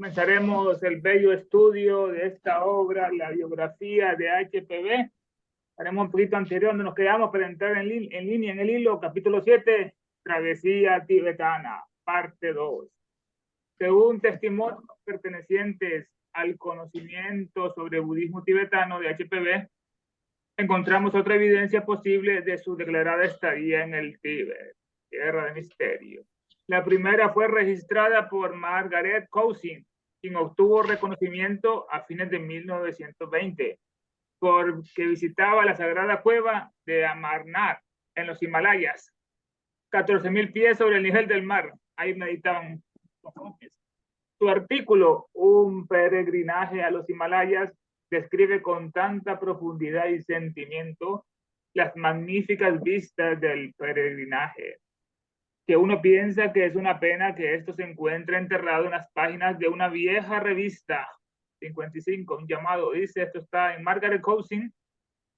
Comenzaremos el bello estudio de esta obra, la biografía de HPV. Haremos un poquito anterior donde nos quedamos para entrar en línea en el hilo, capítulo 7, Travesía Tibetana, parte 2. Según testimonios pertenecientes al conocimiento sobre budismo tibetano de HPV, encontramos otra evidencia posible de su declarada estadía en el Tíbet, tierra de misterio. La primera fue registrada por Margaret Cousin, quien obtuvo reconocimiento a fines de 1920, porque visitaba la sagrada cueva de Amarnath en los Himalayas, 14.000 pies sobre el nivel del mar. Ahí meditaban los monjes. Su artículo, Un peregrinaje a los Himalayas, describe con tanta profundidad y sentimiento las magníficas vistas del peregrinaje, que uno piensa que es una pena que esto se encuentre enterrado en las páginas de una vieja revista, 55, un llamado, dice, esto está en Margaret Cousin,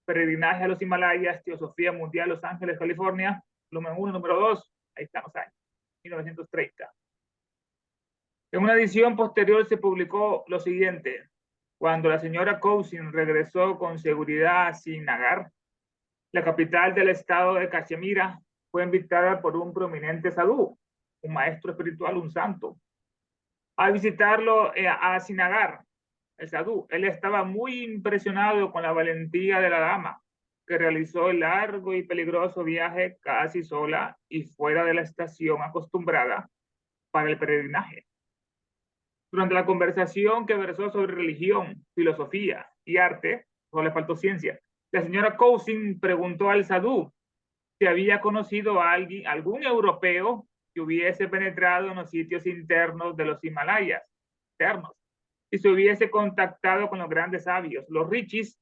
Peregrinaje a los Himalayas, Teosofía Mundial, Los Ángeles, California, volumen 1, número 2, ahí están los años, 1930. En una edición posterior se publicó lo siguiente: cuando la señora Cousin regresó con seguridad a Srinagar, la capital del estado de Cachemira, fue invitada por un prominente sadhu, un maestro espiritual, un santo, a visitarlo a Srinagar. El sadhu, él estaba muy impresionado con la valentía de la dama, que realizó el largo y peligroso viaje casi sola y fuera de la estación acostumbrada para el peregrinaje. Durante la conversación que versó sobre religión, filosofía y arte, solo le faltó ciencia, la señora Cousin preguntó al sadhu si había conocido a algún europeo que hubiese penetrado en los sitios internos de los Himalayas, internos, y se hubiese contactado con los grandes sabios, los rishis,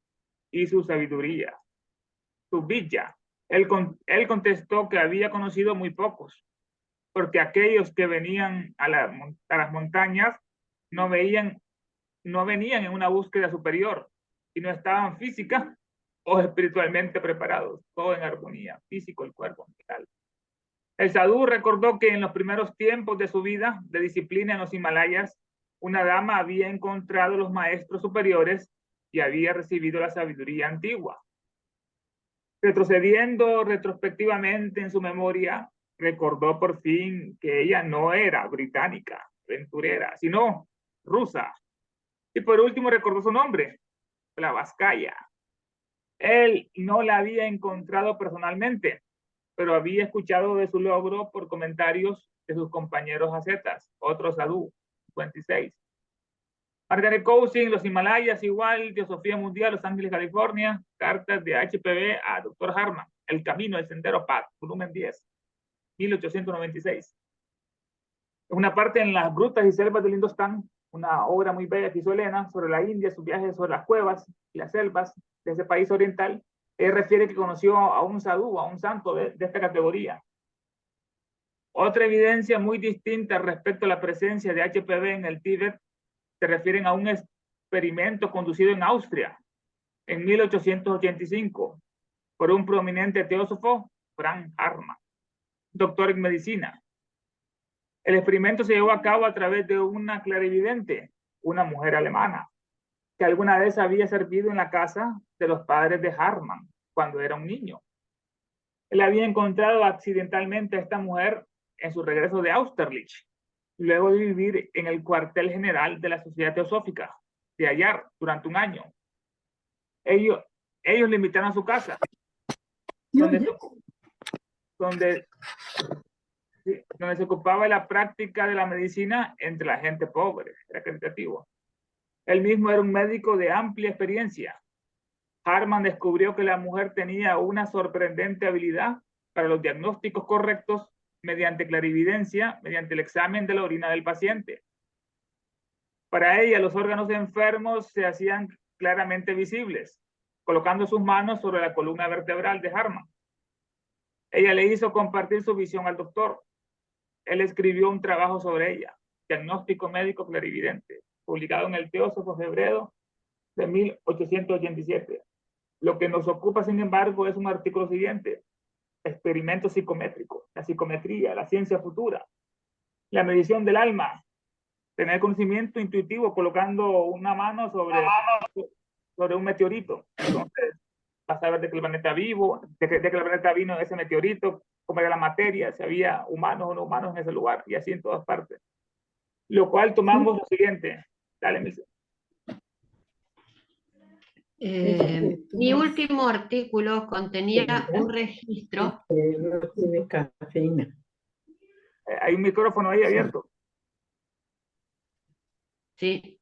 y su sabiduría, su vidya. Él contestó que había conocido muy pocos, porque aquellos que venían a las montañas no venían en una búsqueda superior y no estaban física o espiritualmente preparados, todo en armonía, físico, el cuerpo, mental. El sadhu recordó que en los primeros tiempos de su vida de disciplina en los Himalayas, una dama había encontrado los maestros superiores y había recibido la sabiduría antigua. Retrocediendo retrospectivamente en su memoria, recordó por fin que ella no era británica, aventurera, sino rusa. Y por último recordó su nombre, Blavaskaya. Él no la había encontrado personalmente, pero había escuchado de su logro por comentarios de sus compañeros ascetas, otros sadhu, 56. Margaret Cousin, Los Himalayas, igual, Teosofía Mundial, Los Ángeles, California, cartas de HPV a Dr. Harman, El Camino, El Sendero Path, volumen 10, 1896. Una parte en las grutas y selvas del Indostán, una obra muy bella que hizo Elena sobre la India, sus viajes sobre las cuevas y las selvas de ese país oriental. Él refiere que conoció a un sadhu, a un santo de esta categoría. Otra evidencia muy distinta respecto a la presencia de HPV en el Tíbet se refieren a un experimento conducido en Austria en 1885 por un prominente teósofo, Frank Hartmann, doctor en medicina. El experimento se llevó a cabo a través de una clarividente, una mujer alemana, que alguna vez había servido en la casa de los padres de Hartmann cuando era un niño. Él había encontrado accidentalmente a esta mujer en su regreso de Austerlitz, luego de vivir en el cuartel general de la Sociedad Teosófica de Ayar durante un año. Ellos le invitaron a su casa, donde se ocupaba de la práctica de la medicina entre la gente pobre, era caritativo. Él mismo era un médico de amplia experiencia. Hartmann descubrió que la mujer tenía una sorprendente habilidad para los diagnósticos correctos mediante clarividencia, mediante el examen de la orina del paciente. Para ella, los órganos enfermos se hacían claramente visibles, colocando sus manos sobre la columna vertebral de Hartmann. Ella le hizo compartir su visión al doctor. Él escribió un trabajo sobre ella, Diagnóstico Médico Clarividente, publicado en el Teósofo Febrero de 1887. Lo que nos ocupa, sin embargo, es un artículo siguiente: experimento psicométrico, la psicometría, la ciencia futura, la medición del alma, tener conocimiento intuitivo colocando una mano sobre un meteorito. Entonces, vas a saber de que el planeta vivo, de que el planeta vino en ese meteorito, cómo era la materia, si había humanos o no humanos en ese lugar, y así en todas partes. Lo cual tomamos lo siguiente. Dale, Milce. Mi último artículo contenía un registro. No tiene cafeína. Hay un micrófono ahí abierto. Sí.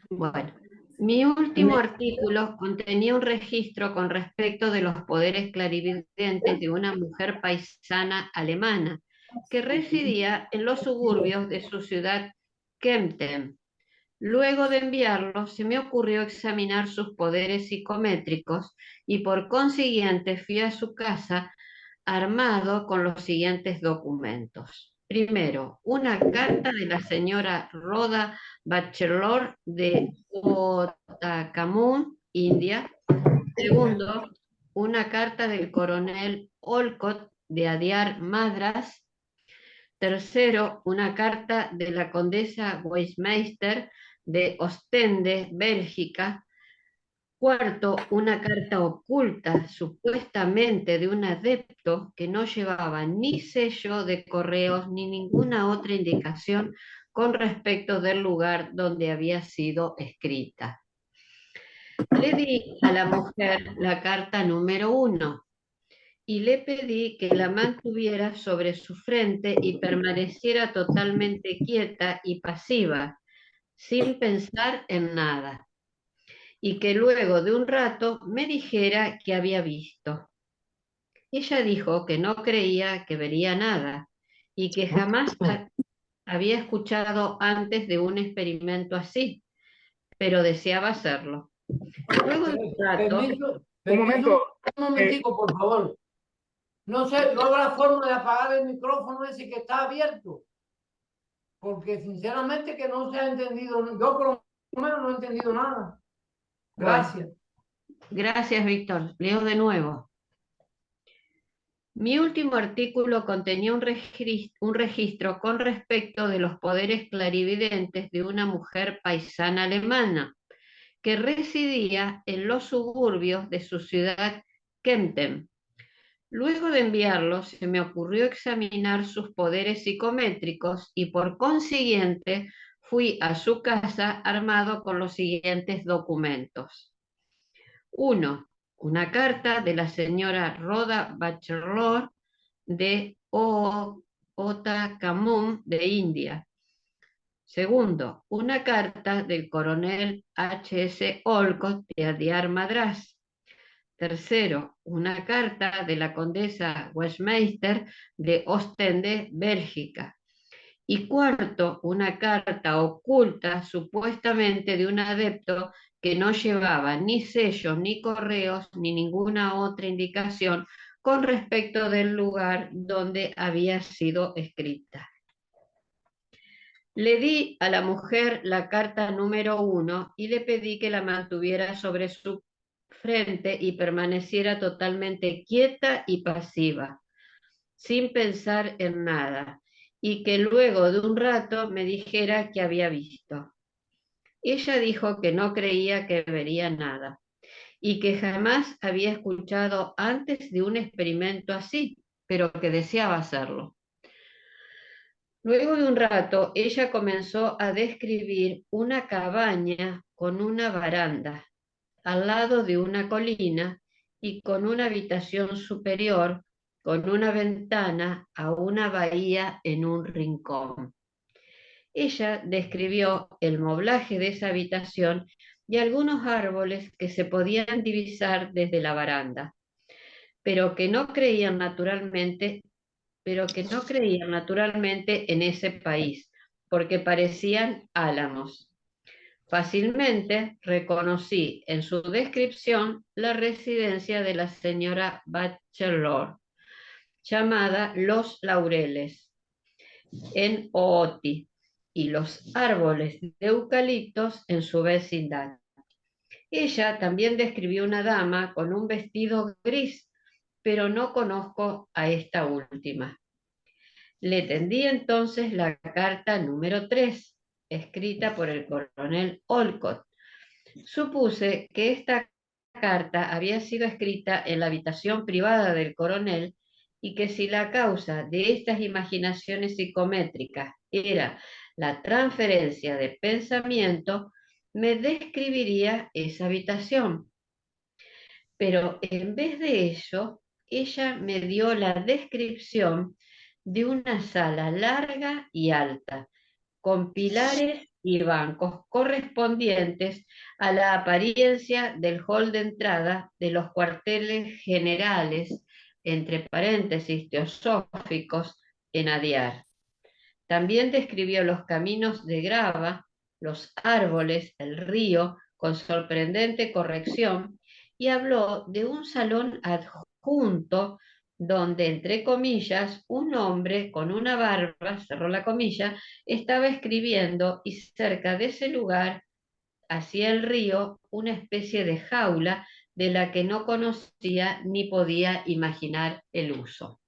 Bueno, mi último artículo contenía un registro con respecto de los poderes clarividentes de una mujer paisana alemana que residía en los suburbios de su ciudad Kempten. Luego de enviarlo, se me ocurrió examinar sus poderes psicométricos y por consiguiente fui a su casa armado con los siguientes documentos. Primero, una carta de la señora Rhoda Bachelor de Otakamund, India. Segundo, una carta del coronel Olcott de Adyar, Madras. Tercero, una carta de la condesa Weismeister de Ostende, Bélgica. Cuarto, una carta oculta, supuestamente de un adepto que no llevaba ni sello de correos ni ninguna otra indicación con respecto del lugar donde había sido escrita. Le di a la mujer la carta número 1 y le pedí que la mantuviera sobre su frente y permaneciera totalmente quieta y pasiva, sin pensar en nada, y que luego de un rato me dijera qué había visto. Ella dijo que no creía que vería nada y que jamás había escuchado antes de un experimento así, pero deseaba hacerlo. Luego de un rato... Un momento. Un momentico, por favor. No sé, no habrá forma de apagar el micrófono ese que está abierto. Porque sinceramente que no se ha entendido, yo por lo menos no he entendido nada. Gracias. Gracias, Víctor. Leo de nuevo. Mi último artículo contenía un registro con respecto de los poderes clarividentes de una mujer paisana alemana que residía en los suburbios de su ciudad Kempten. Luego de enviarlo, se me ocurrió examinar sus poderes psicométricos y por consiguiente fui a su casa armado con los siguientes documentos. 1. Una carta de la señora Rhoda Bachelor de Otakamund, de India. Segundo, una carta del coronel H.S. Olcott de Adyar, Madras. Tercero, una carta de la condesa Westmeister de Ostende, Bélgica. Y cuarto, una carta oculta supuestamente de un adepto que no llevaba ni sellos, ni correos, ni ninguna otra indicación con respecto del lugar donde había sido escrita. Le di a la mujer la carta número 1 y le pedí que la mantuviera sobre su frente y permaneciera totalmente quieta y pasiva, sin pensar en nada, y que luego de un rato me dijera qué había visto. Ella dijo que no creía que vería nada y que jamás había escuchado antes de un experimento así, pero que deseaba hacerlo. Luego de un rato, ella comenzó a describir una cabaña con una baranda al lado de una colina y con una habitación superior con una ventana a una bahía en un rincón. Ella describió el moblaje de esa habitación y algunos árboles que se podían divisar desde la baranda, pero que no creían naturalmente en ese país, porque parecían álamos. Fácilmente reconocí en su descripción la residencia de la señora Bachelor, llamada Los Laureles, en Ooti, y los árboles de eucaliptos en su vecindad. Ella también describió una dama con un vestido gris, pero no conozco a esta última. Le tendí entonces la carta número 3 escrita por el coronel Olcott. Supuse que esta carta había sido escrita en la habitación privada del coronel y que si la causa de estas imaginaciones psicométricas era la transferencia de pensamiento, me describiría esa habitación. Pero en vez de ello, ella me dio la descripción de una sala larga y alta, con pilares y bancos correspondientes a la apariencia del hall de entrada de los cuarteles generales, entre paréntesis teosóficos, en Adiar. También describió los caminos de grava, los árboles, el río, con sorprendente corrección, y habló de un salón adjunto donde, entre comillas, un hombre con una barba, cerró la comilla, estaba escribiendo, y cerca de ese lugar, hacia el río, una especie de jaula de la que no conocía ni podía imaginar el uso.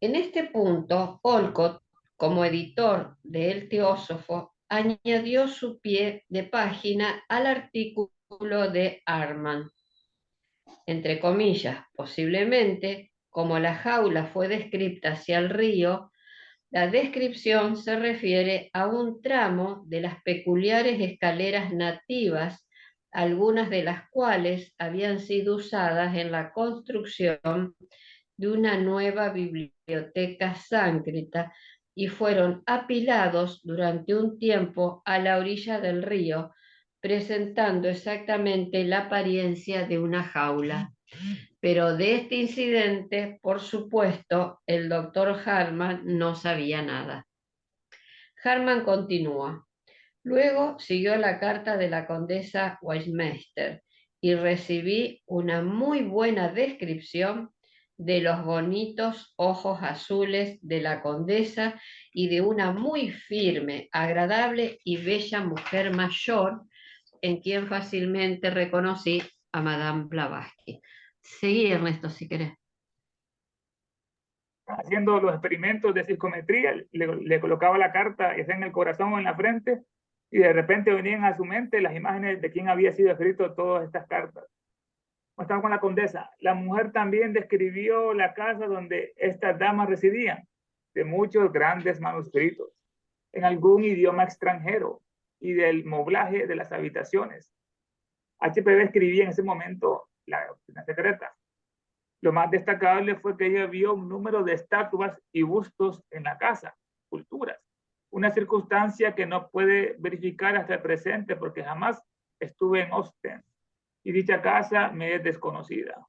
En este punto, Olcott, como editor de El Teósofo, añadió su pie de página al artículo de Harman. Entre comillas, posiblemente, como la jaula fue descrita hacia el río, la descripción se refiere a un tramo de las peculiares escaleras nativas, algunas de las cuales habían sido usadas en la construcción de una nueva biblioteca sánscrita y fueron apilados durante un tiempo a la orilla del río, presentando exactamente la apariencia de una jaula. Pero de este incidente, por supuesto, el doctor Harman no sabía nada. Harman continúa. Luego siguió la carta de la condesa Weismeister y recibí una muy buena descripción de los bonitos ojos azules de la condesa y de una muy firme, agradable y bella mujer mayor, en quien fácilmente reconocí a Madame Blavatsky. Seguí, Ernesto, si querés. Haciendo los experimentos de psicometría, le colocaba la carta ya sea en el corazón o en la frente, y de repente venían a su mente las imágenes de quién había sido escrito todas estas cartas. Estaba con la condesa. La mujer también describió la casa donde estas damas residían, de muchos grandes manuscritos, en algún idioma extranjero, y del moblaje de las habitaciones. HPV escribía en ese momento la doctrina secreta. Lo más destacable fue que ella vio un número de estatuas y bustos en la casa, culturas, una circunstancia que no puede verificar hasta el presente porque jamás estuve en Ostend y dicha casa me es desconocida.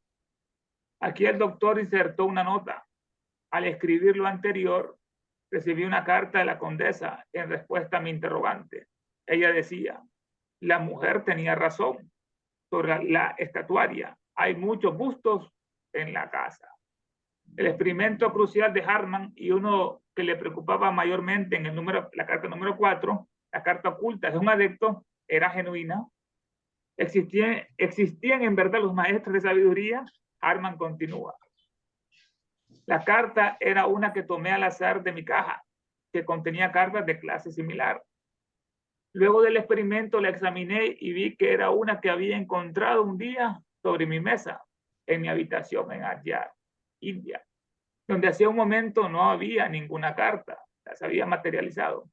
Aquí el doctor insertó una nota. Al escribir lo anterior, recibí una carta de la condesa en respuesta a mi interrogante. Ella decía, la mujer tenía razón sobre la estatuaria. Hay muchos bustos en la casa. El experimento crucial de Harman y uno que le preocupaba mayormente en la carta número 4, la carta oculta de un adepto, era genuina. ¿Existían en verdad los maestros de sabiduría? Harman continúa. La carta era una que tomé al azar de mi caja, que contenía cartas de clase similar. Luego del experimento la examiné y vi que era una que había encontrado un día sobre mi mesa en mi habitación en Adyar, India, donde hacía un momento no había ninguna carta, las había materializado.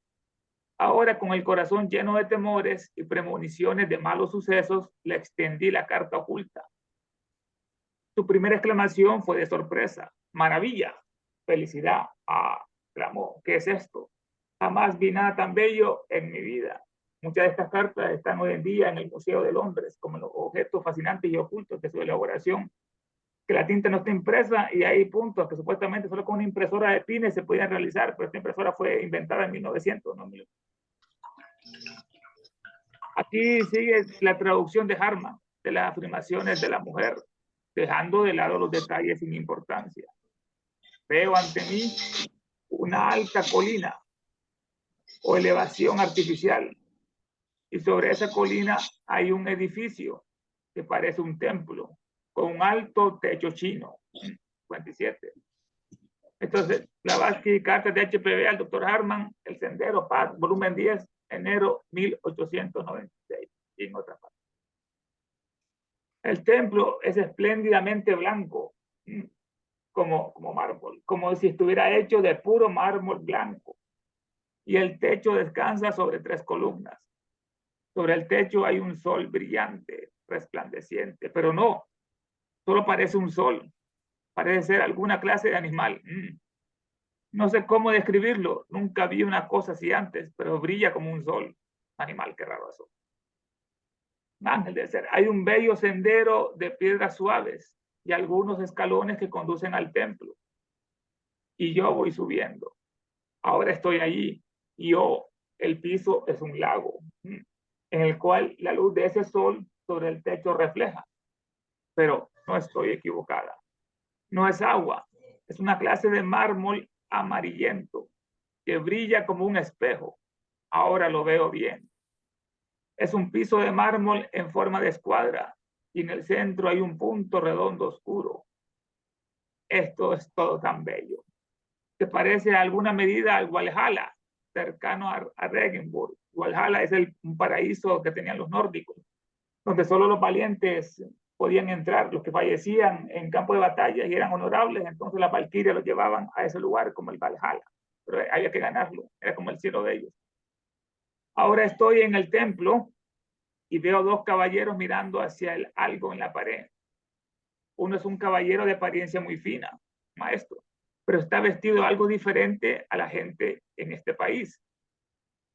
Ahora, con el corazón lleno de temores y premoniciones de malos sucesos, le extendí la carta oculta. Su primera exclamación fue de sorpresa. Maravilla, felicidad. Ah, clamó, ¿qué es esto? Jamás vi nada tan bello en mi vida. Muchas de estas cartas están hoy en día en el Museo de Londres como los objetos fascinantes y ocultos de su elaboración, que la tinta no está impresa y hay puntos que supuestamente solo con una impresora de pines se podían realizar, pero esta impresora fue inventada en 1900, ¿no? Aquí sigue la traducción de Harman de las afirmaciones de la mujer, dejando de lado los detalles sin importancia. Veo ante mí una alta colina o elevación artificial, y sobre esa colina hay un edificio que parece un templo con un alto techo chino. 57. Entonces, Blavatsky, cartas de HPV al doctor Hartman, El Sendero, Paz, volumen 10, enero 1896, y en otra parte. El templo es espléndidamente blanco, como mármol, como si estuviera hecho de puro mármol blanco. Y el techo descansa sobre 3 columnas. Sobre el techo hay un sol brillante, resplandeciente, pero no, solo parece un sol, parece ser alguna clase de animal. No sé cómo describirlo, nunca vi una cosa así antes, pero brilla como un sol. Animal, qué raro eso. Ángel de ser. Hay un bello sendero de piedras suaves y algunos escalones que conducen al templo. Y yo voy subiendo. Ahora estoy allí y el piso es un lago, en el cual la luz de ese sol sobre el techo refleja. Pero no estoy equivocada. No es agua, es una clase de mármol amarillento que brilla como un espejo. Ahora lo veo bien. Es un piso de mármol en forma de escuadra y en el centro hay un punto redondo oscuro. Esto es todo tan bello. Se parece a alguna medida al Valhalla, cercano a Regensburg. Valhalla es un paraíso que tenían los nórdicos, donde solo los valientes podían entrar, los que fallecían en campo de batalla y eran honorables, entonces las valquirias los llevaban a ese lugar como el Valhalla, pero había que ganarlo, era como el cielo de ellos. Ahora estoy en el templo y veo 2 caballeros mirando hacia algo en la pared. Uno es un caballero de apariencia muy fina, maestro, pero está vestido algo diferente a la gente en este país.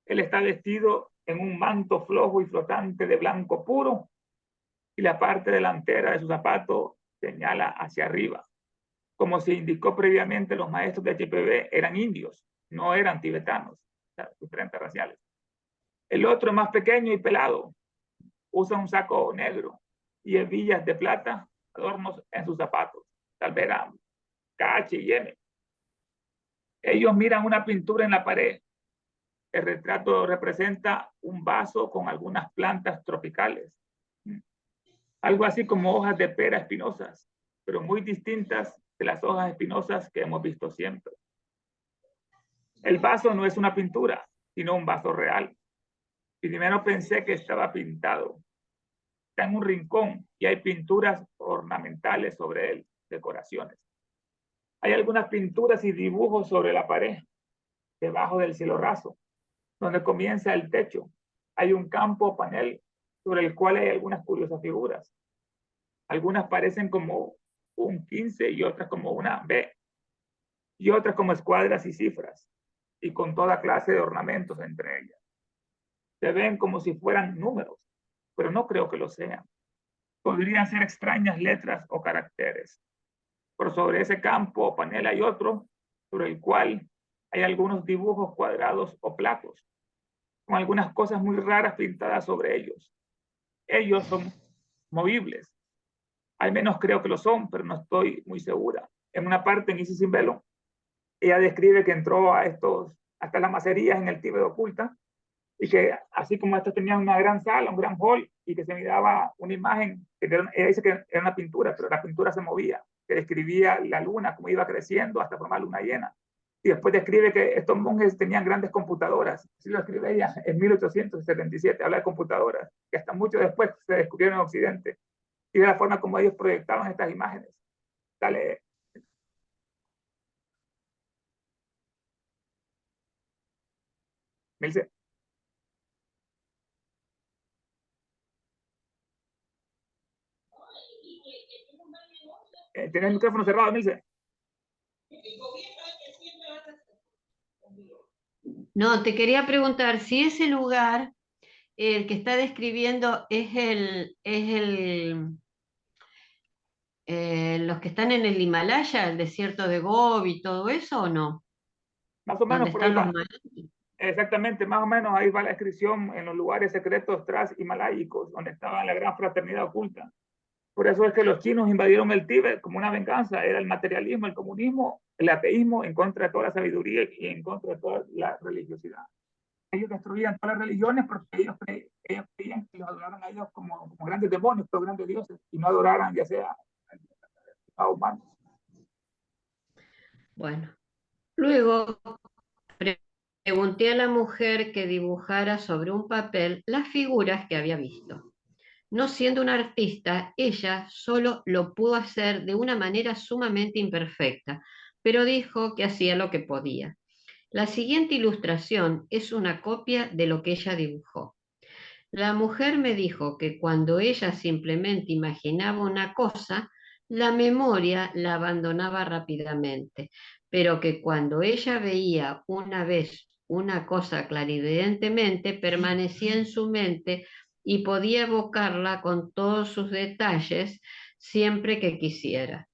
Él está vestido en un manto flojo y flotante de blanco puro y la parte delantera de su zapato señala hacia arriba. Como se indicó previamente, los maestros de HPV eran indios, no eran tibetanos, o sea, diferentes raciales. El otro es más pequeño y pelado, usa un saco negro y hebillas de plata, adornos en sus zapatos, tal vez eran H&M. Ellos miran una pintura en la pared. El retrato representa un vaso con algunas plantas tropicales, algo así como hojas de pera espinosas, pero muy distintas de las hojas espinosas que hemos visto siempre. El vaso no es una pintura, sino un vaso real. Primero pensé que estaba pintado. Está en un rincón y hay pinturas ornamentales sobre él, decoraciones. Hay algunas pinturas y dibujos sobre la pared, debajo del cielo raso, donde comienza el techo. Hay un campo panel sobre el cual hay algunas curiosas figuras. Algunas parecen como un 15 y otras como una B, y otras como escuadras y cifras, y con toda clase de ornamentos entre ellas. Se ven como si fueran números, pero no creo que lo sean. Podrían ser extrañas letras o caracteres. Por sobre ese campo o panel hay otro, sobre el cual hay algunos dibujos cuadrados o platos, con algunas cosas muy raras pintadas sobre ellos. Ellos son movibles. Al menos creo que lo son, pero no estoy muy segura. En una parte, en Isis Velo, ella describe que entró hasta las macerías en el Tíbet oculta, y que así como estos tenían una gran sala, un gran hall, y que se miraba una imagen, ella dice que era una pintura, pero la pintura se movía, que describía la luna, cómo iba creciendo hasta formar luna llena. Y después describe que estos monjes tenían grandes computadoras, así lo escribe ella en 1877, habla de computadoras, que hasta mucho después se descubrieron en Occidente, y de la forma como ellos proyectaban estas imágenes. Dale. Milce. ¿Tienes el micrófono cerrado, Milce? No, te quería preguntar si ese lugar, el que está describiendo, los que están en el Himalaya, el desierto de Gobi y todo eso, ¿o no? Más o menos ¿Dónde por ahí están los va. Exactamente, más o menos ahí va la descripción en los lugares secretos transhimalayicos, donde estaba la gran fraternidad oculta. Por eso es que los chinos invadieron el Tíbet como una venganza. Era el materialismo, el comunismo, el ateísmo en contra de toda la sabiduría y en contra de toda la religiosidad. Ellos destruían todas las religiones porque ellos creían que los adoraran a ellos como grandes demonios, como grandes dioses, y no adoraran ya sea a humanos. Bueno, luego pregunté a la mujer que dibujara sobre un papel las figuras que había visto. No siendo una artista, ella solo lo pudo hacer de una manera sumamente imperfecta, pero dijo que hacía lo que podía. La siguiente ilustración es una copia de lo que ella dibujó. La mujer me dijo que cuando ella simplemente imaginaba una cosa, la memoria la abandonaba rápidamente, pero que cuando ella veía una vez una cosa clarividentemente, permanecía en su mente y podía evocarla con todos sus detalles siempre que quisiera.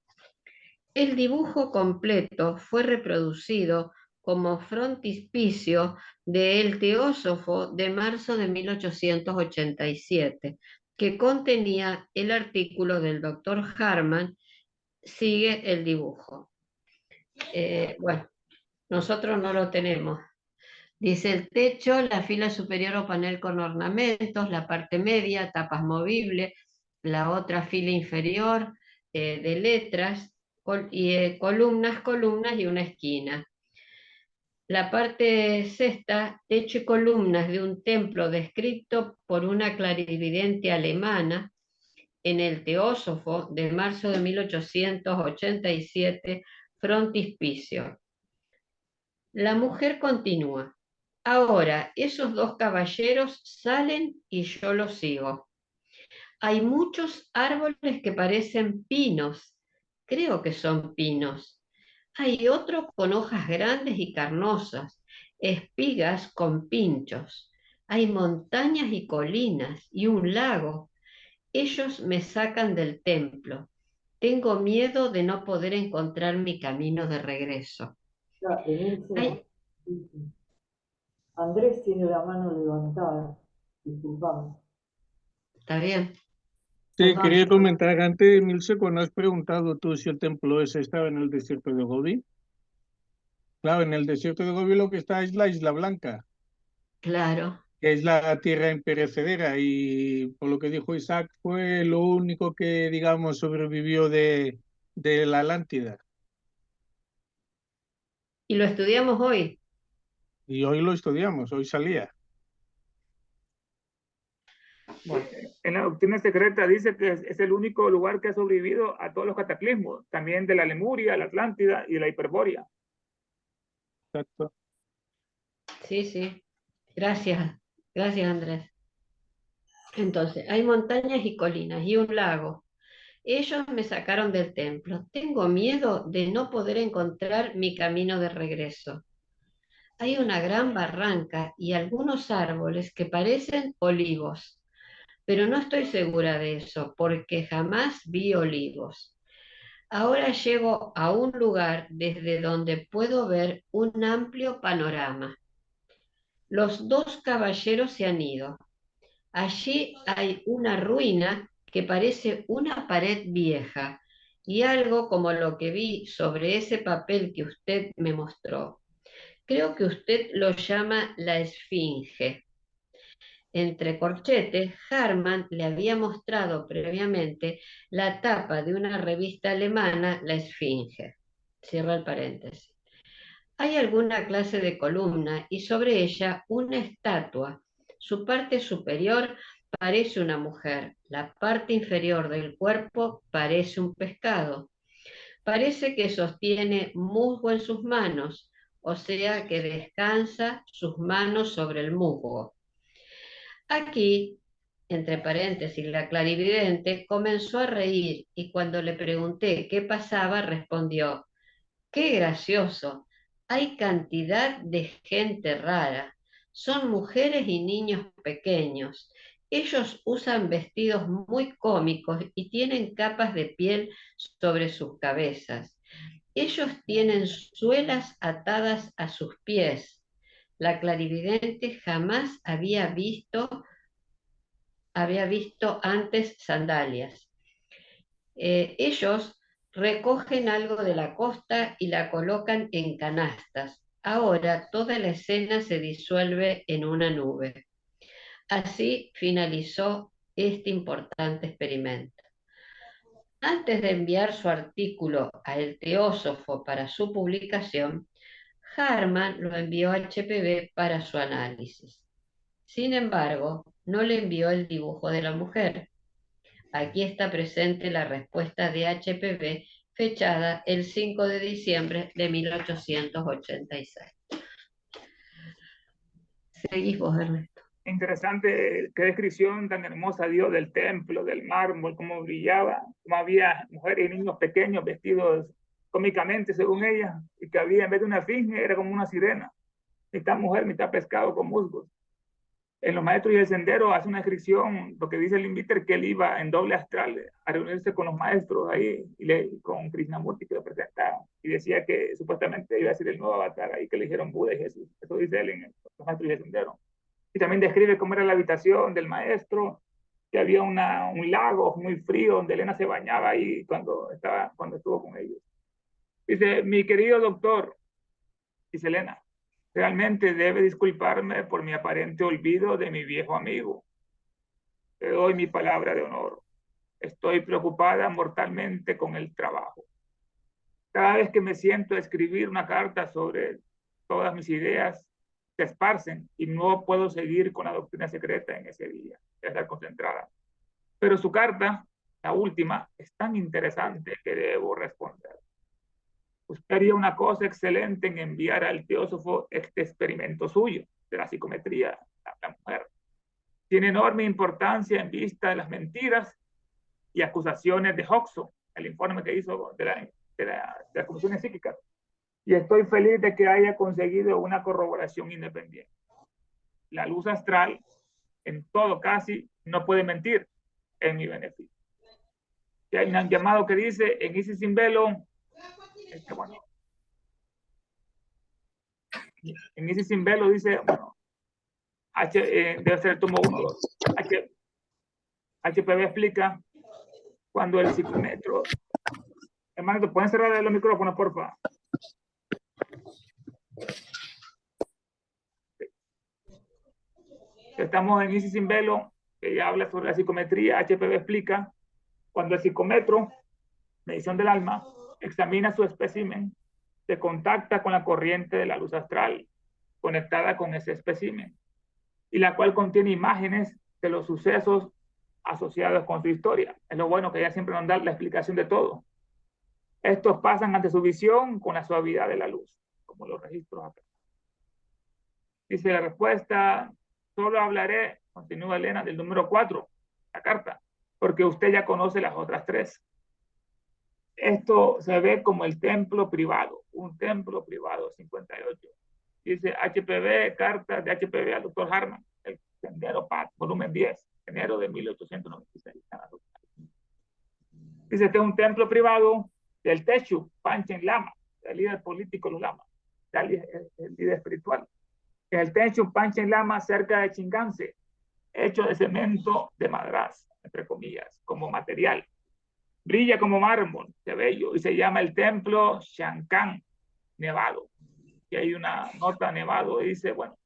El dibujo completo fue reproducido como frontispicio de El Teósofo de marzo de 1887, que contenía el artículo del doctor Harman. Sigue el dibujo. Bueno, nosotros no lo tenemos. Dice el techo, la fila superior o panel con ornamentos, la parte media, tapas movibles, la otra fila inferior de letras, columnas y una esquina. La parte sexta, techo y columnas de un templo descrito por una clarividente alemana en el Teósofo de marzo de 1887, frontispicio. La mujer continúa. Ahora, esos dos caballeros salen y yo los sigo. Hay muchos árboles que parecen pinos. Creo que son pinos. Hay otros con hojas grandes y carnosas, espigas con pinchos. Hay montañas y colinas y un lago. Ellos me sacan del templo. Tengo miedo de no poder encontrar mi camino de regreso. Ay, Andrés tiene la mano levantada. Disculpame. está bien. Sí, Perdón. quería comentar antes, Milce, cuando has preguntado tú si el templo ese estaba en el desierto de Gobi. Claro, en el desierto de Gobi lo que está es la Isla Blanca, Claro. que es la tierra imperecedera, y por lo que dijo Isaac, fue lo único que, digamos, sobrevivió de la Atlántida. Y lo estudiamos hoy. Y hoy lo estudiamos, hoy salía. Bueno, En la doctrina secreta dice que es el único lugar que ha sobrevivido a todos los cataclismos, también de la Lemuria, la Atlántida y de la Hiperbórea. Exacto. sí, sí. Gracias. Gracias, Andrés. Entonces, hay montañas y colinas y un lago. Ellos me sacaron del templo. Tengo miedo de no poder encontrar mi camino de regreso. Hay una gran barranca y algunos árboles que parecen olivos, pero no estoy segura de eso porque jamás vi olivos. Ahora llego a un lugar desde donde puedo ver un amplio panorama. Los dos caballeros se han ido. Allí hay una ruina que parece una pared vieja y algo como lo que vi sobre ese papel que usted me mostró. Creo que usted lo llama la Esfinge. Entre corchetes, Harman le había mostrado previamente la tapa de una revista alemana, La Esfinge. Cierra el paréntesis. Hay alguna clase de columna y sobre ella una estatua. Su parte superior parece una mujer, la parte inferior del cuerpo parece un pescado. Parece que sostiene musgo en sus manos, o sea que descansa sus manos sobre el musgo. Aquí, entre paréntesis, la clarividente comenzó a reír y cuando le pregunté qué pasaba, respondió: ¡qué gracioso! Hay cantidad de gente rara. Son mujeres y niños pequeños. Ellos usan vestidos muy cómicos y tienen capas de piel sobre sus cabezas. Ellos tienen suelas atadas a sus pies. La clarividente jamás había visto antes sandalias. Ellos recogen algo de la costa y la colocan en canastas. Ahora toda la escena se disuelve en una nube. Así finalizó este importante experimento. Antes de enviar su artículo a El Teósofo para su publicación, Harman lo envió a HPV para su análisis. Sin embargo, no le envió el dibujo de la mujer. Aquí está presente la respuesta de HPV fechada el 5 de diciembre de 1886. Seguís vos, Ernesto. Interesante, qué descripción tan hermosa dio del templo, del mármol, cómo brillaba, cómo había mujeres y niños pequeños vestidos cómicamente, según ella, y que había, en vez de una esfinge, era como una sirena, mitad mujer, mitad pescado con musgos. En Los Maestros y el Sendero hace una descripción, lo que dice el Inviter, que él iba en doble astral a reunirse con los maestros ahí, con Krishnamurti que lo presentaba, y decía que supuestamente iba a ser el nuevo avatar ahí que le dijeron Buda y Jesús. Eso dice él en Los Maestros y el Sendero. Y también describe cómo era la habitación del maestro, que había un lago muy frío donde Elena se bañaba ahí cuando estuvo con ellos. Dice, mi querido doctor, dice Elena, realmente debe disculparme por mi aparente olvido de mi viejo amigo. Te doy mi palabra de honor. Estoy preocupada mortalmente con el trabajo. Cada vez que me siento a escribir una carta sobre todas mis ideas, se esparcen y no puedo seguir con la doctrina secreta en ese día, estar concentrada. Pero su carta, la última, es tan interesante que debo responder. Usted haría una cosa excelente en enviar al teósofo este experimento suyo de la psicometría de la mujer. Tiene enorme importancia en vista de las mentiras y acusaciones de Hoxo, el informe que hizo de las comisiones psíquicas. Y estoy feliz de que haya conseguido una corroboración independiente. La luz astral, en todo casi, no puede mentir en mi beneficio. Y hay un llamado que dice, en Isis sin velo, bueno, en Isis sin velo dice, bueno, debe ser el tomo 1, 2. HPV explica cuando el psicómetro. Hermano, ¿te pueden cerrar los micrófonos, por favor? Estamos en Isis sin velo, que ya habla sobre la psicometría. HPV explica cuando el psicómetro, medición del alma, examina su espécimen, se contacta con la corriente de la luz astral conectada con ese espécimen, y la cual contiene imágenes de los sucesos asociados con su historia. Es lo bueno que ella siempre nos da la explicación de todo. Estos pasan ante su visión con la suavidad de la luz, como los registros acá. Dice la respuesta, solo hablaré, continúa Elena, del número 4, la carta, porque usted ya conoce las otras 3. Esto se ve como el templo privado, un templo privado, 58. Dice HPV, carta de HPV al doctor Harman, el Sendero Paz, volumen 10, enero de 1896. Dice, este es un templo privado del Techu Panchen Lama, el líder político de los Lamas, el líder espiritual. El Techu Panchen Lama, cerca de Chinganse, hecho de cemento de madras, entre comillas, como material. Brilla como mármol, de bello, y se llama el templo Shankan, nevado. Y hay una nota nevado, y dice, bueno,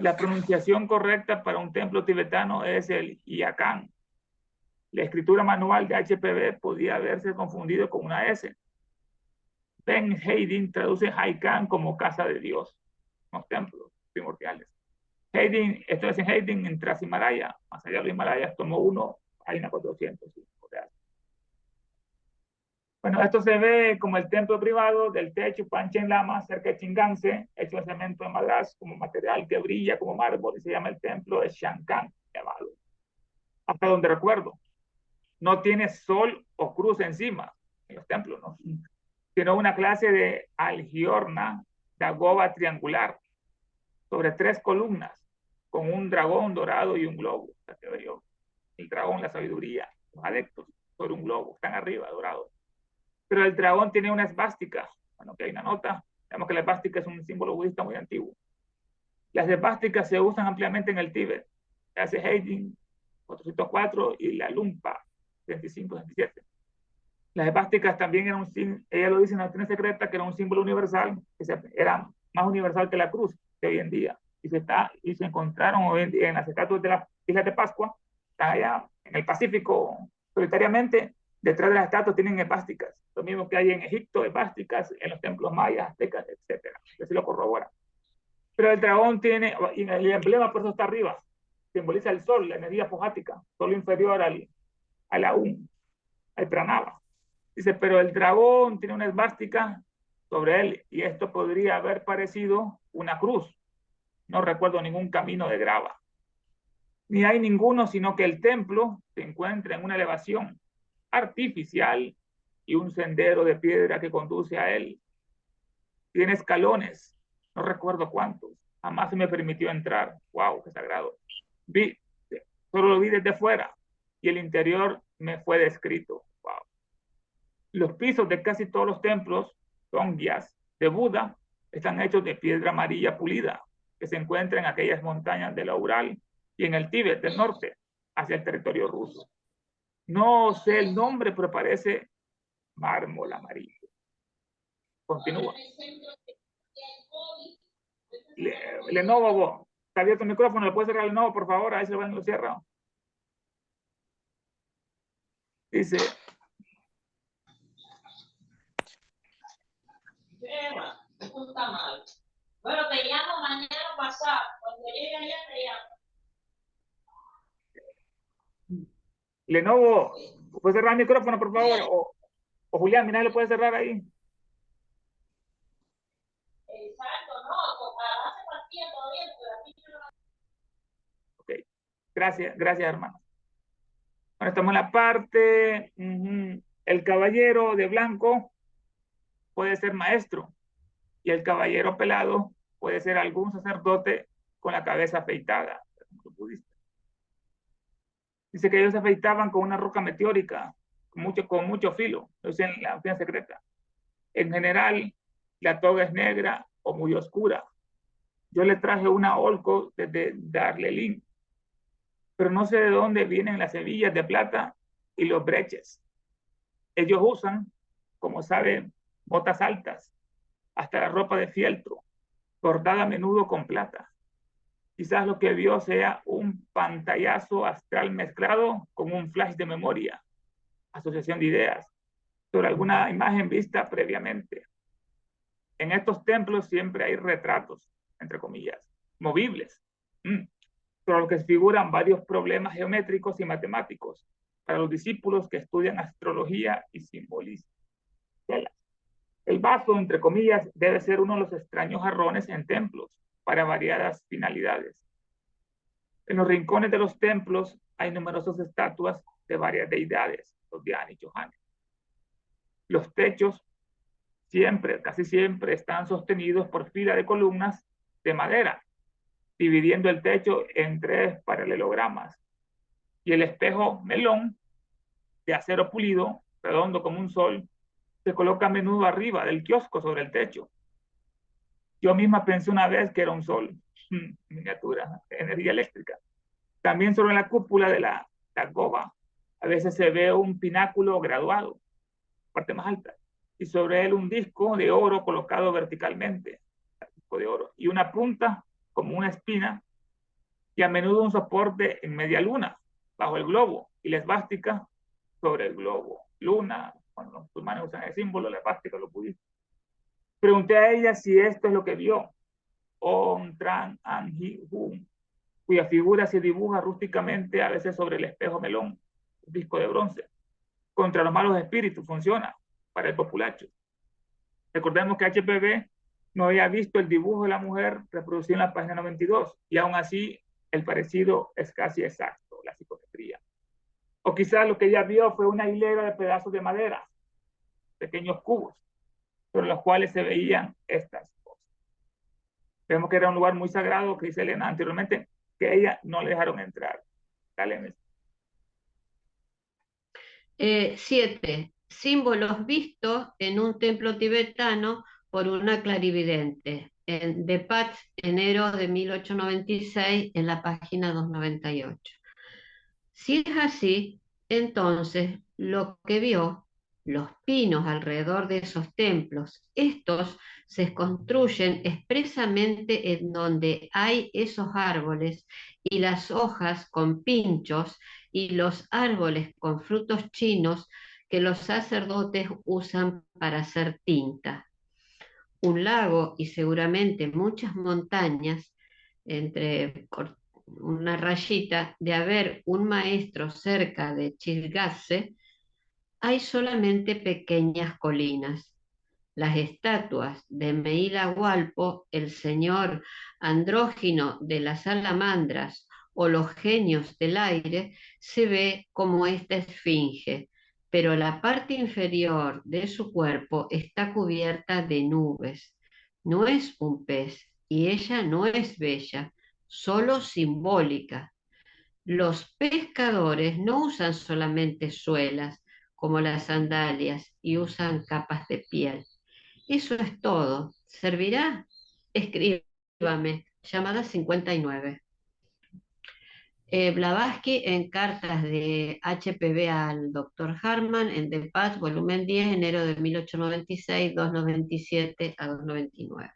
la pronunciación correcta para un templo tibetano es el Yakan. La escritura manual de HPV podía haberse confundido con una S. Ben Haydin traduce Haikan como casa de Dios, los templos primordiales. Haydin, esto es en Haydin en Transhimalaya, más allá de los Himalayas, tomó 1, página 405. Bueno, esto se ve como el templo privado del Techu Panchen Lama, cerca de Chinganse, hecho de cemento de madras como material que brilla como mármol, y se llama el templo de Shankan, llamado. Hasta donde recuerdo, no tiene sol o cruz encima en los templos, ¿no? Sino una clase de algiorna de agoba triangular sobre 3 columnas, con un dragón dorado y un globo. El dragón, la sabiduría, los adeptos, sobre un globo, están arriba, dorados. Pero el dragón tiene una esvástica. Bueno, que hay una nota. Sabemos que la esvástica es un símbolo budista muy antiguo. Las esvásticas se usan ampliamente en el Tíbet. Hace Haydn, 404, y la Lumpa, 35-27. Las esvásticas también eran ella lo dice en la doctrina secreta, que era un símbolo universal, que era más universal que la cruz de hoy en día. Y se encontraron hoy en día en las estatuas de las Islas de Pascua, están allá en el Pacífico solitariamente, Detrás de las estatuas tienen esvásticas, lo mismo que hay en Egipto, esvásticas, en los templos mayas, aztecas, etc. Así lo corrobora. Pero el dragón tiene, y el emblema por eso está arriba, simboliza el sol, la energía apojática, solo inferior a la al pranava. Dice, pero el dragón tiene una esvástica sobre él, y esto podría haber parecido una cruz. No recuerdo ningún camino de grava. Ni hay ninguno, sino que el templo se encuentra en una elevación artificial y un sendero de piedra que conduce a él. Tiene escalones, no recuerdo cuántos. Jamás se me permitió entrar. ¡Wow! ¡Qué sagrado! Solo lo vi desde fuera y el interior me fue descrito. ¡Wow! Los pisos de casi todos los templos son guías de Buda, están hechos de piedra amarilla pulida, que se encuentra en aquellas montañas de la Ural y en el Tíbet del norte, hacia el territorio ruso. No sé el nombre, pero parece mármol amarillo. Continúa. Lenovo, está abierto el micrófono, ¿le puede cerrar Lenovo, por favor? Ahí se lo cierra. Dice... Esto está mal. Bueno, te llamo mañana pasado. Cuando llegue allá te llamo. Lenovo, ¿puede cerrar el micrófono, por favor? O Julián, mira, ¿le puede cerrar ahí? Exacto, no, hace partida todavía, pero aquí no. Ok, gracias, hermano. Ahora estamos en la parte, el caballero de blanco puede ser maestro, y el caballero pelado puede ser algún sacerdote con la cabeza afeitada. Dice que ellos se afeitaban con una roca meteórica, con mucho filo, en la oficina secreta. En general, la toga es negra o muy oscura. Yo le traje una Olco desde Darlelín, pero no sé de dónde vienen las hebillas de plata y los breches. Ellos usan, como saben, botas altas, hasta la ropa de fieltro, bordada a menudo con plata. Quizás lo que vio sea un pantallazo astral mezclado con un flash de memoria, asociación de ideas, sobre alguna imagen vista previamente. En estos templos siempre hay retratos, entre comillas, movibles, sobre los que figuran varios problemas geométricos y matemáticos para los discípulos que estudian astrología y simbolismo. El vaso, entre comillas, debe ser uno de los extraños jarrones en templos para variadas finalidades. En los rincones de los templos hay numerosas estatuas de varias deidades, los Diana y Johanna. Los techos casi siempre están sostenidos por fila de columnas de madera, dividiendo el techo en 3 paralelogramas. Y el espejo melón de acero pulido, redondo como un sol, se coloca a menudo arriba del kiosco sobre el techo. Yo misma pensé una vez que era un sol, miniatura, energía eléctrica. También sobre la cúpula de la goba, a veces se ve un pináculo graduado, parte más alta, y sobre él un disco de oro colocado verticalmente, disco de oro, y una punta como una espina, y a menudo un soporte en media luna, bajo el globo, y la esvástica sobre el globo. Luna, cuando los musulmanes usan el símbolo, la esvástica, los budistas. Pregunté a ella si esto es lo que vio. Om Tran Anji Hum, cuya figura se dibuja rústicamente a veces sobre el espejo melón, un disco de bronce. Contra los malos espíritus funciona para el populacho. Recordemos que HPV no había visto el dibujo de la mujer reproducido en la página 92, y aún así el parecido es casi exacto, la psicometría. O quizás lo que ella vio fue una hilera de pedazos de madera, pequeños cubos, sobre los cuales se veían estas cosas. Vemos que era un lugar muy sagrado, que dice Elena anteriormente, que a ella no le dejaron entrar. Dale, 7. Símbolos vistos en un templo tibetano por una clarividente. De Patz, enero de 1896, en la página 298. Si es así, entonces lo que vio, los pinos alrededor de esos templos, estos se construyen expresamente en donde hay esos árboles, y las hojas con pinchos y los árboles con frutos chinos que los sacerdotes usan para hacer tinta. Un lago y seguramente muchas montañas, entre una rayita, de haber un maestro cerca de Chilgadse, hay solamente pequeñas colinas. Las estatuas de Meila Hualpo, el señor andrógino de las salamandras o los genios del aire, se ve como esta esfinge, pero la parte inferior de su cuerpo está cubierta de nubes. No es un pez y ella no es bella, solo simbólica. Los pescadores no usan solamente suelas como las sandalias y usan capas de piel. Eso es todo. ¿Servirá? Escríbame. Llamada 59. Blavatsky en cartas de HPV al Dr. Harman en The Paz, volumen 10, enero de 1896, 297 a 299.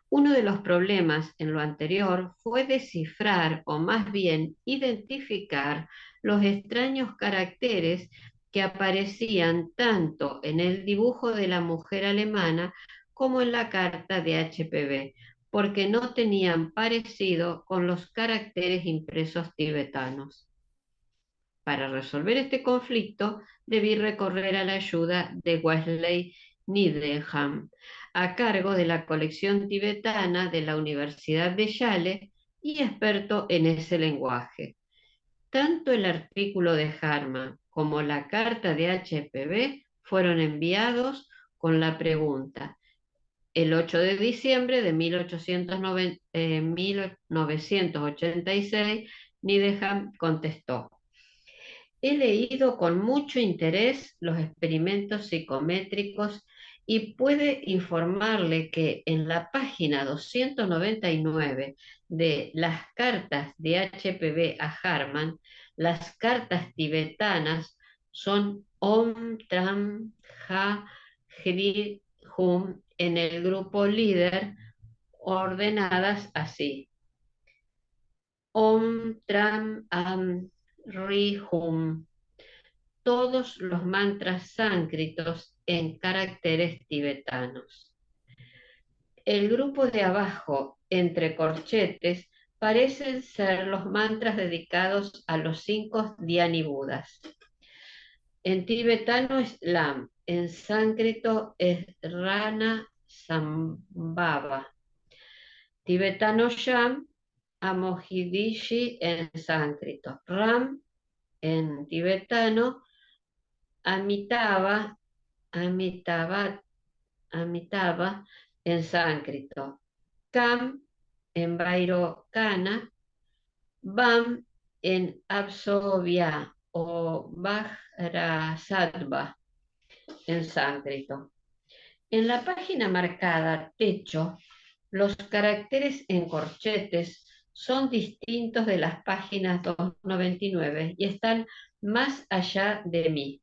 Uno de los problemas en lo anterior fue descifrar, o más bien identificar, los extraños caracteres que aparecían tanto en el dibujo de la mujer alemana como en la carta de HPV, porque no tenían parecido con los caracteres impresos tibetanos. Para resolver este conflicto, debí recorrer a la ayuda de Wesley Needham, a cargo de la colección tibetana de la Universidad de Yale y experto en ese lenguaje. Tanto el artículo de Harman como la carta de HPV fueron enviados con la pregunta. El 8 de diciembre de 1986, Needham contestó: he leído con mucho interés los experimentos psicométricos y puede informarle que en la página 299 de las cartas de HPV a Harman, las cartas tibetanas son Om Tram Ha Hri Hum en el grupo líder, ordenadas así: Om Tram Am Ri Hum, todos los mantras sánscritos en caracteres tibetanos. El grupo de abajo, entre corchetes, parecen ser los mantras dedicados a los 5 Dhyani Budas. En tibetano es Lam, en sánscrito es Rana Sambhava. Tibetano Sham, Amohidishi en sánscrito. Ram en tibetano, Amitabha en sánscrito. Kam en Vairocana, Bam en Absovia o Vajrasattva en sánscrito. En la página marcada techo, los caracteres en corchetes son distintos de las páginas 299 y están más allá de mí.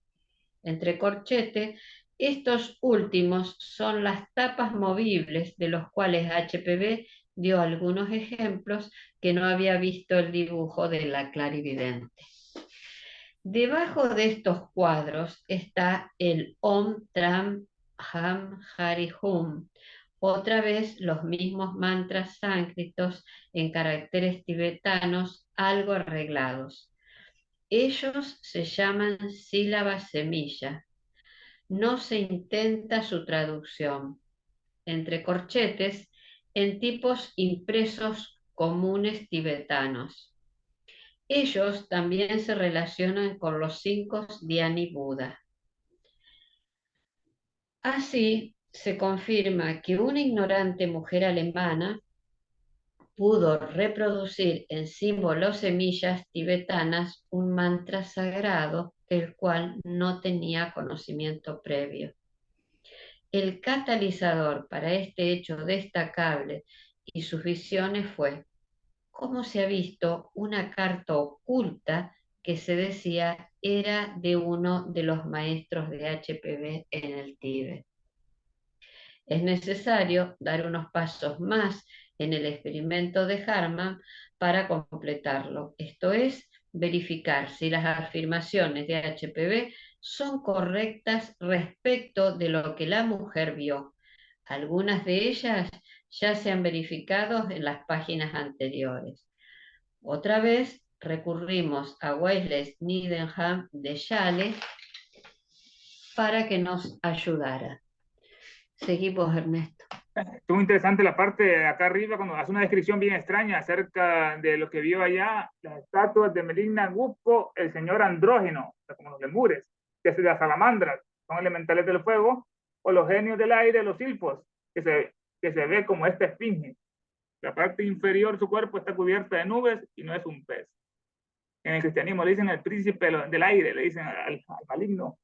Entre corchetes, estos últimos son las tapas movibles de los cuales HPV dio algunos ejemplos que no había visto el dibujo de la clarividente. Debajo de estos cuadros está el Om Tram Ham Hari Hum, otra vez los mismos mantras sánscritos en caracteres tibetanos algo arreglados. Ellos se llaman sílabas semilla. No se intenta su traducción. Entre corchetes, en tipos impresos comunes tibetanos. Ellos también se relacionan con los 5 Dhyani Buda. Así, se confirma que una ignorante mujer alemana pudo reproducir en símbolos semillas tibetanas un mantra sagrado del cual no tenía conocimiento previo. El catalizador para este hecho destacable y sus visiones fue cómo se ha visto una carta oculta que se decía era de uno de los maestros de HPV en el Tíbet. Es necesario dar unos pasos más en el experimento de Harman para completarlo. Esto es, verificar si las afirmaciones de HPV son correctas respecto de lo que la mujer vio. Algunas de ellas ya se han verificado en las páginas anteriores. Otra vez recurrimos a Wesley Needham de Yale para que nos ayudara. Seguimos, Ernesto. Estuvo interesante la parte de acá arriba cuando hace una descripción bien extraña acerca de lo que vio allá, las estatuas de Meligna Gupco, el señor andrógeno, o sea, como los lemures, que es las salamandras, son elementales del fuego, o los genios del aire, los silfos, que se ve como esta esfinge. La parte inferior de su cuerpo está cubierta de nubes y no es un pez. En el cristianismo le dicen el príncipe del aire, le dicen al maligno,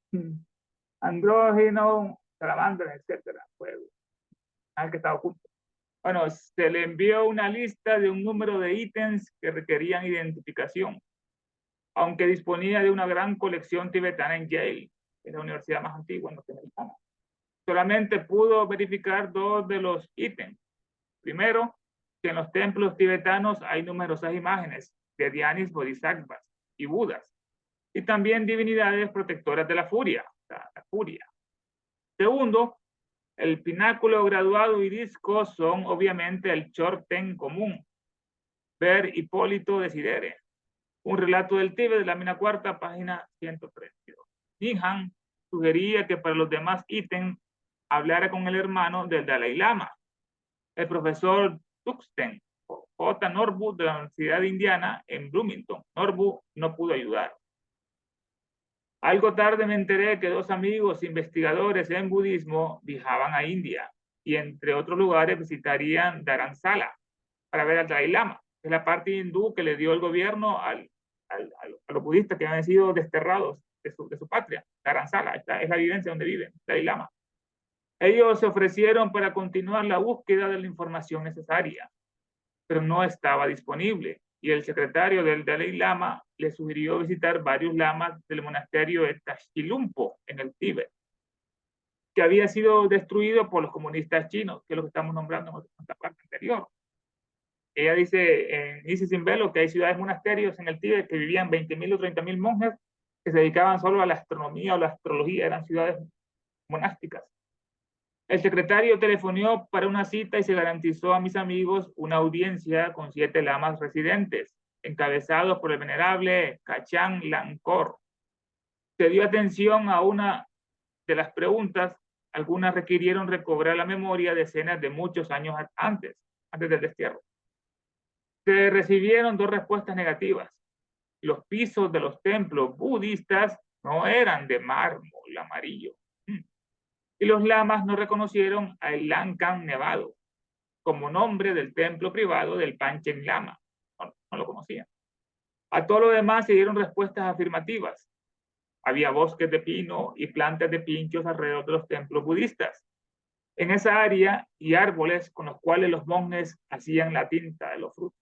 andrógeno, salamandras, etcétera, fuego. Al que estaba oculto. Bueno, se le envió una lista de un número de ítems que requerían identificación, aunque disponía de una gran colección tibetana en Yale, que es la universidad más antigua norteamericana. Solamente pudo verificar 2 de los ítems. Primero, que en los templos tibetanos hay numerosas imágenes de Dhyanis, Bodhisattvas y Budas, y también divinidades protectoras de la furia, la furia. Segundo, el pináculo graduado y disco son obviamente el Chorten común. Ver Hipólito Desidere. Un relato del Tíbet de la lámina cuarta, página 132. Needham sugería que para los demás ítems hablara con el hermano del Dalai Lama, el profesor Tuxten, J. Norbu de la Universidad de Indiana en Bloomington. Norbu no pudo ayudar. Algo tarde me enteré que 2 amigos investigadores en budismo viajaban a India y entre otros lugares visitarían Dharamsala para ver al Dalai Lama. Es la parte hindú que le dio el gobierno a los budistas que han sido desterrados de su patria. Dharamsala, esta es la vivencia donde vive el Dalai Lama. Ellos se ofrecieron para continuar la búsqueda de la información necesaria, pero no estaba disponible. Y el secretario del Dalai Lama le sugirió visitar varios lamas del monasterio de Tashilumpo en el Tíbet, que había sido destruido por los comunistas chinos, que es lo que estamos nombrando en la parte anterior. Ella dice sin velo que hay ciudades monasterios en el Tíbet que vivían 20.000 o 30.000 monjes que se dedicaban solo a la astronomía o la astrología, eran ciudades monásticas. El secretario telefonió para una cita y se garantizó a mis amigos una audiencia con 7 lamas residentes, encabezados por el venerable Kachan Lankor. Se dio atención a una de las preguntas, algunas requirieron recobrar la memoria de escenas de muchos años antes del destierro. Se recibieron 2 respuestas negativas. Los pisos de los templos budistas no eran de mármol amarillo. Y los lamas no reconocieron a Lankan Nevado como nombre del templo privado del Panchen Lama. No lo conocían. A todo lo demás se dieron respuestas afirmativas. Había bosques de pino y plantas de pinchos alrededor de los templos budistas en esa área y árboles con los cuales los monjes hacían la tinta de los frutos.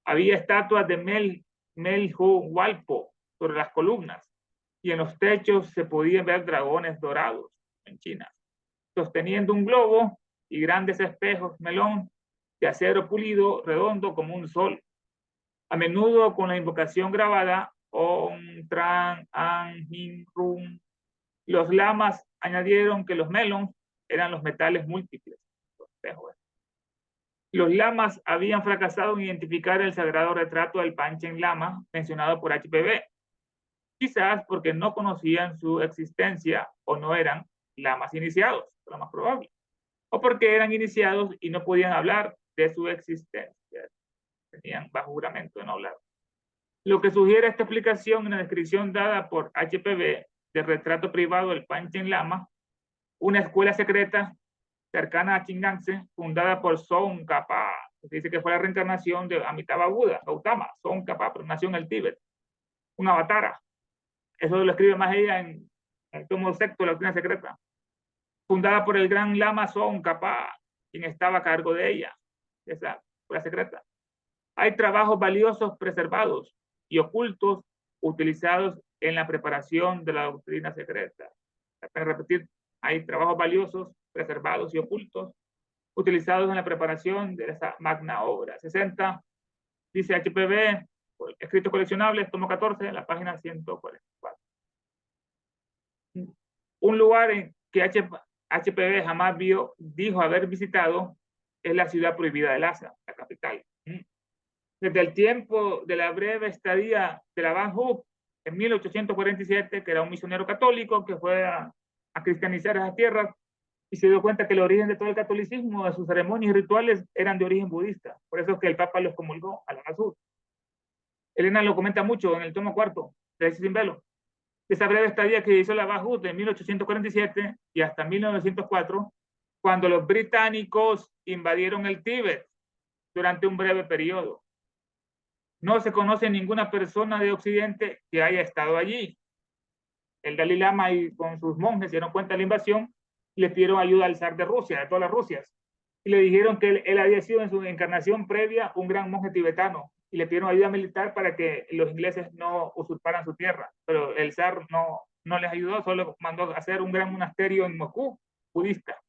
Había estatuas de Melhu Walpo sobre las columnas y en los techos se podían ver dragones dorados en China, sosteniendo un globo y grandes espejos melón de acero pulido redondo como un sol, a menudo con la invocación grabada Om Tran An Hin Rum. Los lamas añadieron que los melons eran los metales múltiples. Los lamas habían fracasado en identificar el sagrado retrato del Panchen Lama mencionado por HPV, quizás porque no conocían su existencia o no eran lamas iniciados, lo más probable, o porque eran iniciados y no podían hablar de su existencia, tenían bajo juramento de no hablar. Lo que sugiere esta explicación en la descripción dada por HPV del retrato privado del Panchen Lama, una escuela secreta cercana a Chingangse, fundada por Tsongkhapa, que dice que fue la reencarnación de Amitabha Buda, Gautama, Tsongkhapa, pero nació en el Tíbet, un avatara. Eso lo escribe más ella en el tomo sexto de la doctrina secreta, fundada por el gran lama Tsongkhapa, quien estaba a cargo de ella, esa escuela secreta. Hay trabajos valiosos preservados y ocultos utilizados en la preparación de la doctrina secreta. Para repetir, hay trabajos valiosos, preservados y ocultos utilizados en la preparación de esa magna obra. 60, dice HPV, escritos coleccionables, tomo 14, en la página 144. Un lugar en que HPV jamás dijo haber visitado es la ciudad prohibida de Lhasa, la capital. Desde el tiempo de la breve estadía de la Van Hoof en 1847, que era un misionero católico que fue a cristianizar esas tierras y se dio cuenta que el origen de todo el catolicismo, de sus ceremonias y rituales, eran de origen budista. Por eso es que el Papa los comulgó a la Van Hoof. Elena lo comenta mucho en el tomo 4 de Sin Velo. Esa breve estadía que hizo la Van Hoof de 1847 y hasta 1904, cuando los británicos invadieron el Tíbet durante un breve periodo. No se conoce ninguna persona de Occidente que haya estado allí. El Dalai Lama y con sus monjes se dieron cuenta de la invasión y le pidieron ayuda al zar de Rusia, de todas las Rusias. Y le dijeron que él había sido en su encarnación previa un gran monje tibetano. Y le pidieron ayuda militar para que los ingleses no usurparan su tierra. Pero el zar no les ayudó, solo mandó a hacer un gran monasterio en Moscú, budista.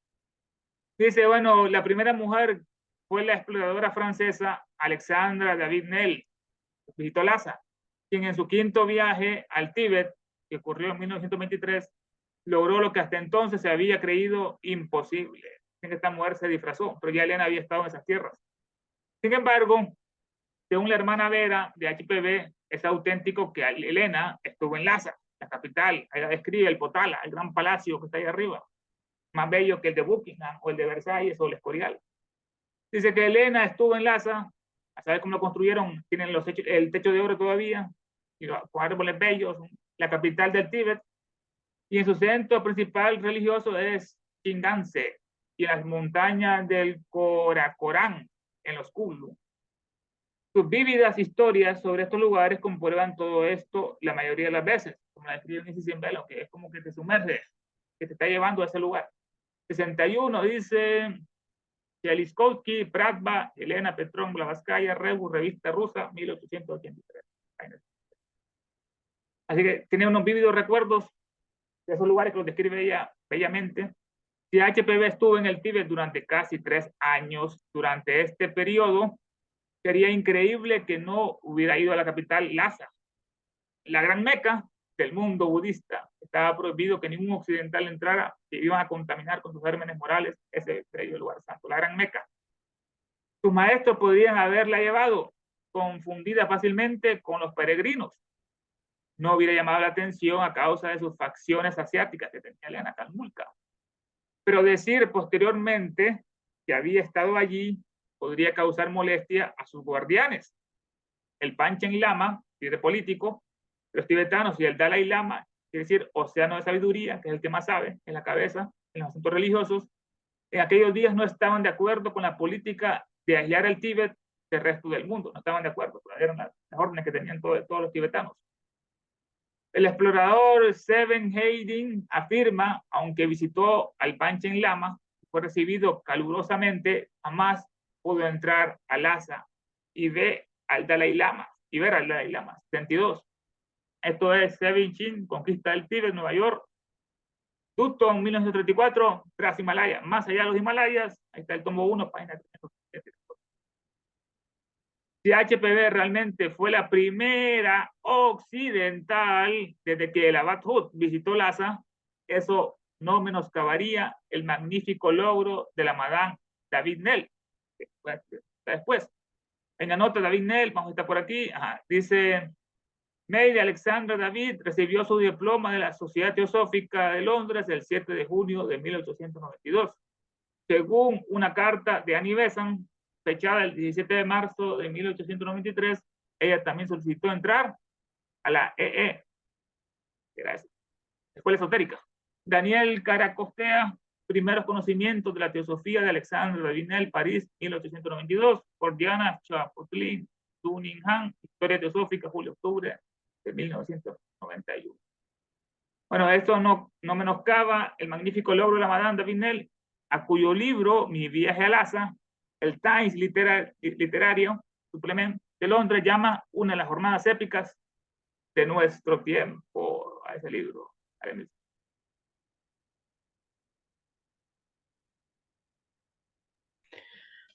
Dice, bueno, la primera mujer fue la exploradora francesa Alexandra David-Néel, visitó Lhasa, quien en su quinto viaje al Tíbet, que ocurrió en 1923, logró lo que hasta entonces se había creído imposible. En esta mujer se disfrazó, pero ya Elena había estado en esas tierras. Sin embargo, según la hermana Vera de HPV, es auténtico que Elena estuvo en Lhasa, la capital. Ella describe el Potala, el gran palacio que está ahí arriba, más bello que el de Buckingham o el de Versalles o el Escorial. Dice que Elena estuvo en Lhasa, a saber cómo lo construyeron, tienen el techo de oro todavía, y los árboles bellos, la capital del Tíbet, y en su centro principal religioso es Shinganse, y en las montañas del Karakoram, en los Kulu. Sus vívidas historias sobre estos lugares comprueban todo esto la mayoría de las veces, como la describe en Sin Velo, que es como que te sumerges, que te está llevando a ese lugar. 61 dice Yaliskowski, Pratba, Elena Petrón, Blavaskaya, Rebu, Revista Rusa, 1883. Así que tiene unos vívidos recuerdos de esos lugares que los describe ella bellamente. Si HPV estuvo en el Tíbet durante casi 3 años, durante este periodo, sería increíble que no hubiera ido a la capital Lhasa, la gran meca del mundo budista. Estaba prohibido que ningún occidental entrara, que iban a contaminar con sus gérmenes morales ese bello lugar santo, la gran meca. Sus maestros podrían haberla llevado confundida fácilmente con los peregrinos. No hubiera llamado la atención a causa de sus facciones asiáticas que tenía Elena Kalmulka. Pero decir posteriormente que había estado allí podría causar molestia a sus guardianes. El Panchen Lama, líder político, los tibetanos y el Dalai Lama, quiere decir océano de sabiduría, que es el que más sabe en la cabeza, en los asuntos religiosos, en aquellos días no estaban de acuerdo con la política de aislar el Tíbet del resto del mundo, no estaban de acuerdo, eran las órdenes que tenían todos los tibetanos. El explorador Seven Haydn afirma, aunque visitó al Panchen Lama, fue recibido calurosamente, jamás pudo entrar a Lhasa y ver al Dalai Lama. 72. Esto es Seven Chin, conquista del Tíbet, Nueva York. Dutton, 1934, tras Himalaya. Más allá de los Himalayas, ahí está el tomo 1, página 307. Si HPV realmente fue la primera occidental desde que el Abad Hut visitó Lhasa, eso no menoscabaría el magnífico logro de la Madame David-Néel. Después, en la nota David-Néel, vamos a estar por aquí, dice, Mary Alexandra David recibió su diploma de la Sociedad Teosófica de Londres el 7 de junio de 1892. Según una carta de Annie Besant, fechada el 17 de marzo de 1893, ella también solicitó entrar a la EE, que era Escuela Esotérica. Daniel Caracostea, primeros conocimientos de la teosofía de Alexandre David-Néel, París, 1892, por Diana Chapotlin, Dunningham, Historia Teosófica, julio-octubre de 1991. Bueno, esto no menoscaba el magnífico logro de la Madame David-Néel, a cuyo libro, Mi viaje a Lhasa, el Times literario suplemento de Londres llama una de las jornadas épicas de nuestro tiempo, a ese libro.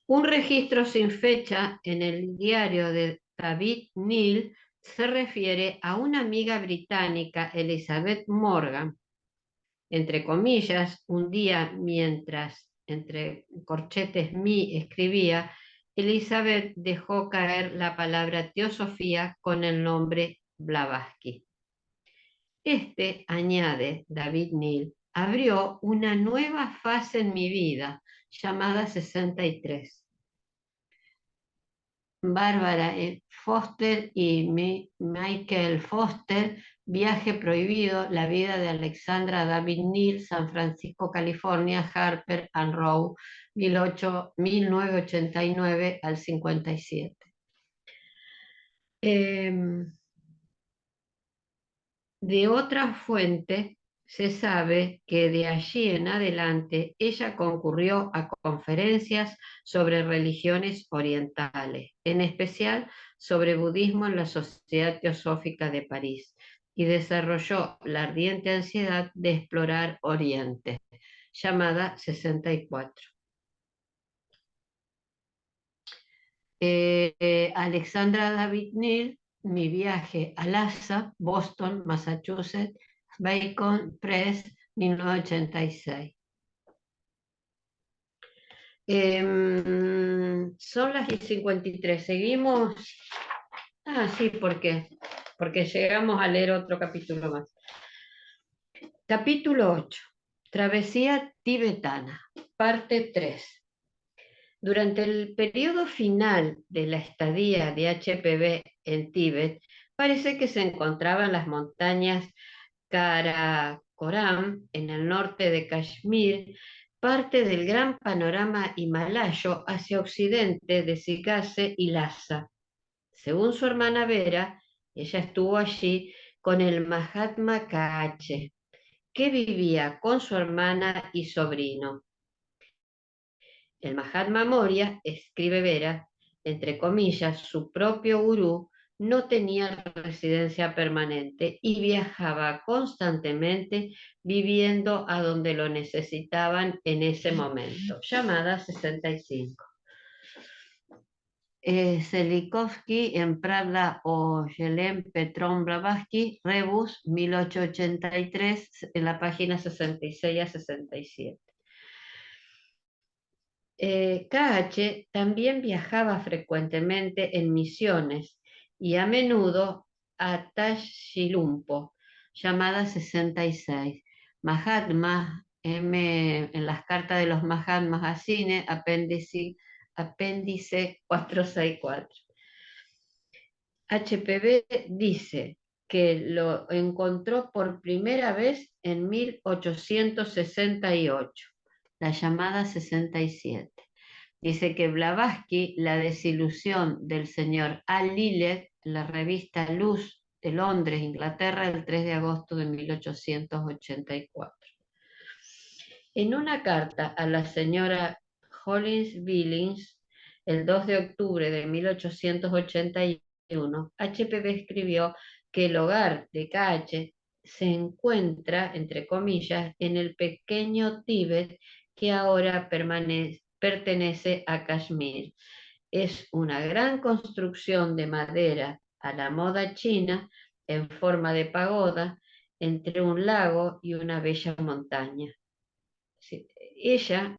Un registro sin fecha en el diario de David-Néel se refiere a una amiga británica, Elizabeth Morgan, Entre comillas, un día mientras, entre corchetes, mi escribía, Elizabeth dejó caer la palabra teosofía con el nombre Blavatsky. Este, añade David Neal, abrió una nueva fase en mi vida, llamada 63. Bárbara Foster y Michael Foster, Viaje prohibido, la vida de Alexandra David Neal, San Francisco, California, Harper and Row, 1989 al 57. De otra fuente se sabe que de allí en adelante ella concurrió a conferencias sobre religiones orientales, en especial sobre budismo en la Sociedad Teosófica de París, y desarrolló la ardiente ansiedad de explorar Oriente, llamada 64. Alexandra David Neal, Mi viaje a Lhasa, Boston, Massachusetts, Bacon Press, 1986. Son las 10:53. Seguimos. Sí, ¿por qué? Porque llegamos a leer otro capítulo más. Capítulo 8. Travesía tibetana, parte 3. Durante el periodo final de la estadía de HPV en Tíbet, parece que se encontraba en las montañas Karakoram, en el norte de Kashmir, parte del gran panorama himalayo hacia occidente de Sikase y Lhasa. Según su hermana Vera, ella estuvo allí con el Mahatma Kaache, que vivía con su hermana y sobrino. El Mahatma Moria, escribe Vera, entre comillas, su propio gurú, no tenía residencia permanente y viajaba constantemente viviendo a donde lo necesitaban en ese momento, llamada 65. Selikovsky en Pravda o Yelem Petron Blavatsky, Rebus, 1883, en la página 66 a 67. KH también viajaba frecuentemente en misiones y a menudo a Tashilumpo, llamada 66. Mahatma, en las cartas de los Mahatmas a Cine, apéndice 464. HPV dice que lo encontró por primera vez en 1868. La llamada 67. Dice que Blavatsky, la desilusión del señor Al Lillet, la revista Luz de Londres, Inglaterra, el 3 de agosto de 1884. En una carta a la señora Hollins Billings, el 2 de octubre de 1881, HPV escribió que el hogar de KH se encuentra, entre comillas, en el pequeño Tíbet que ahora pertenece a Kashmir. Es una gran construcción de madera a la moda china en forma de pagoda entre un lago y una bella montaña. Ella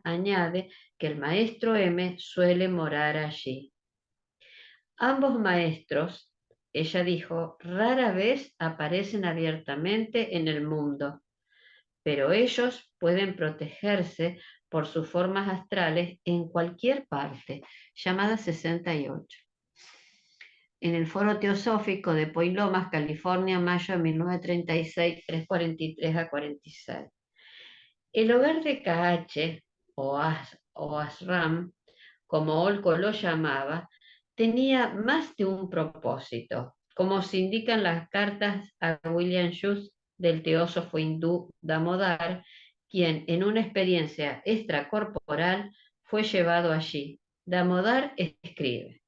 añade que el maestro M suele morar allí. Ambos maestros, ella dijo, rara vez aparecen abiertamente en el mundo, pero ellos pueden protegerse por sus formas astrales en cualquier parte, llamada 68. En el Foro Teosófico de Poilomas, California, mayo de 1936, 3:43 a 46. El hogar de KH, o Ashram, como Olco lo llamaba, tenía más de un propósito, como se indican las cartas a William Schultz del teósofo hindú Damodar, quien en una experiencia extracorporal fue llevado allí. Damodar escribe: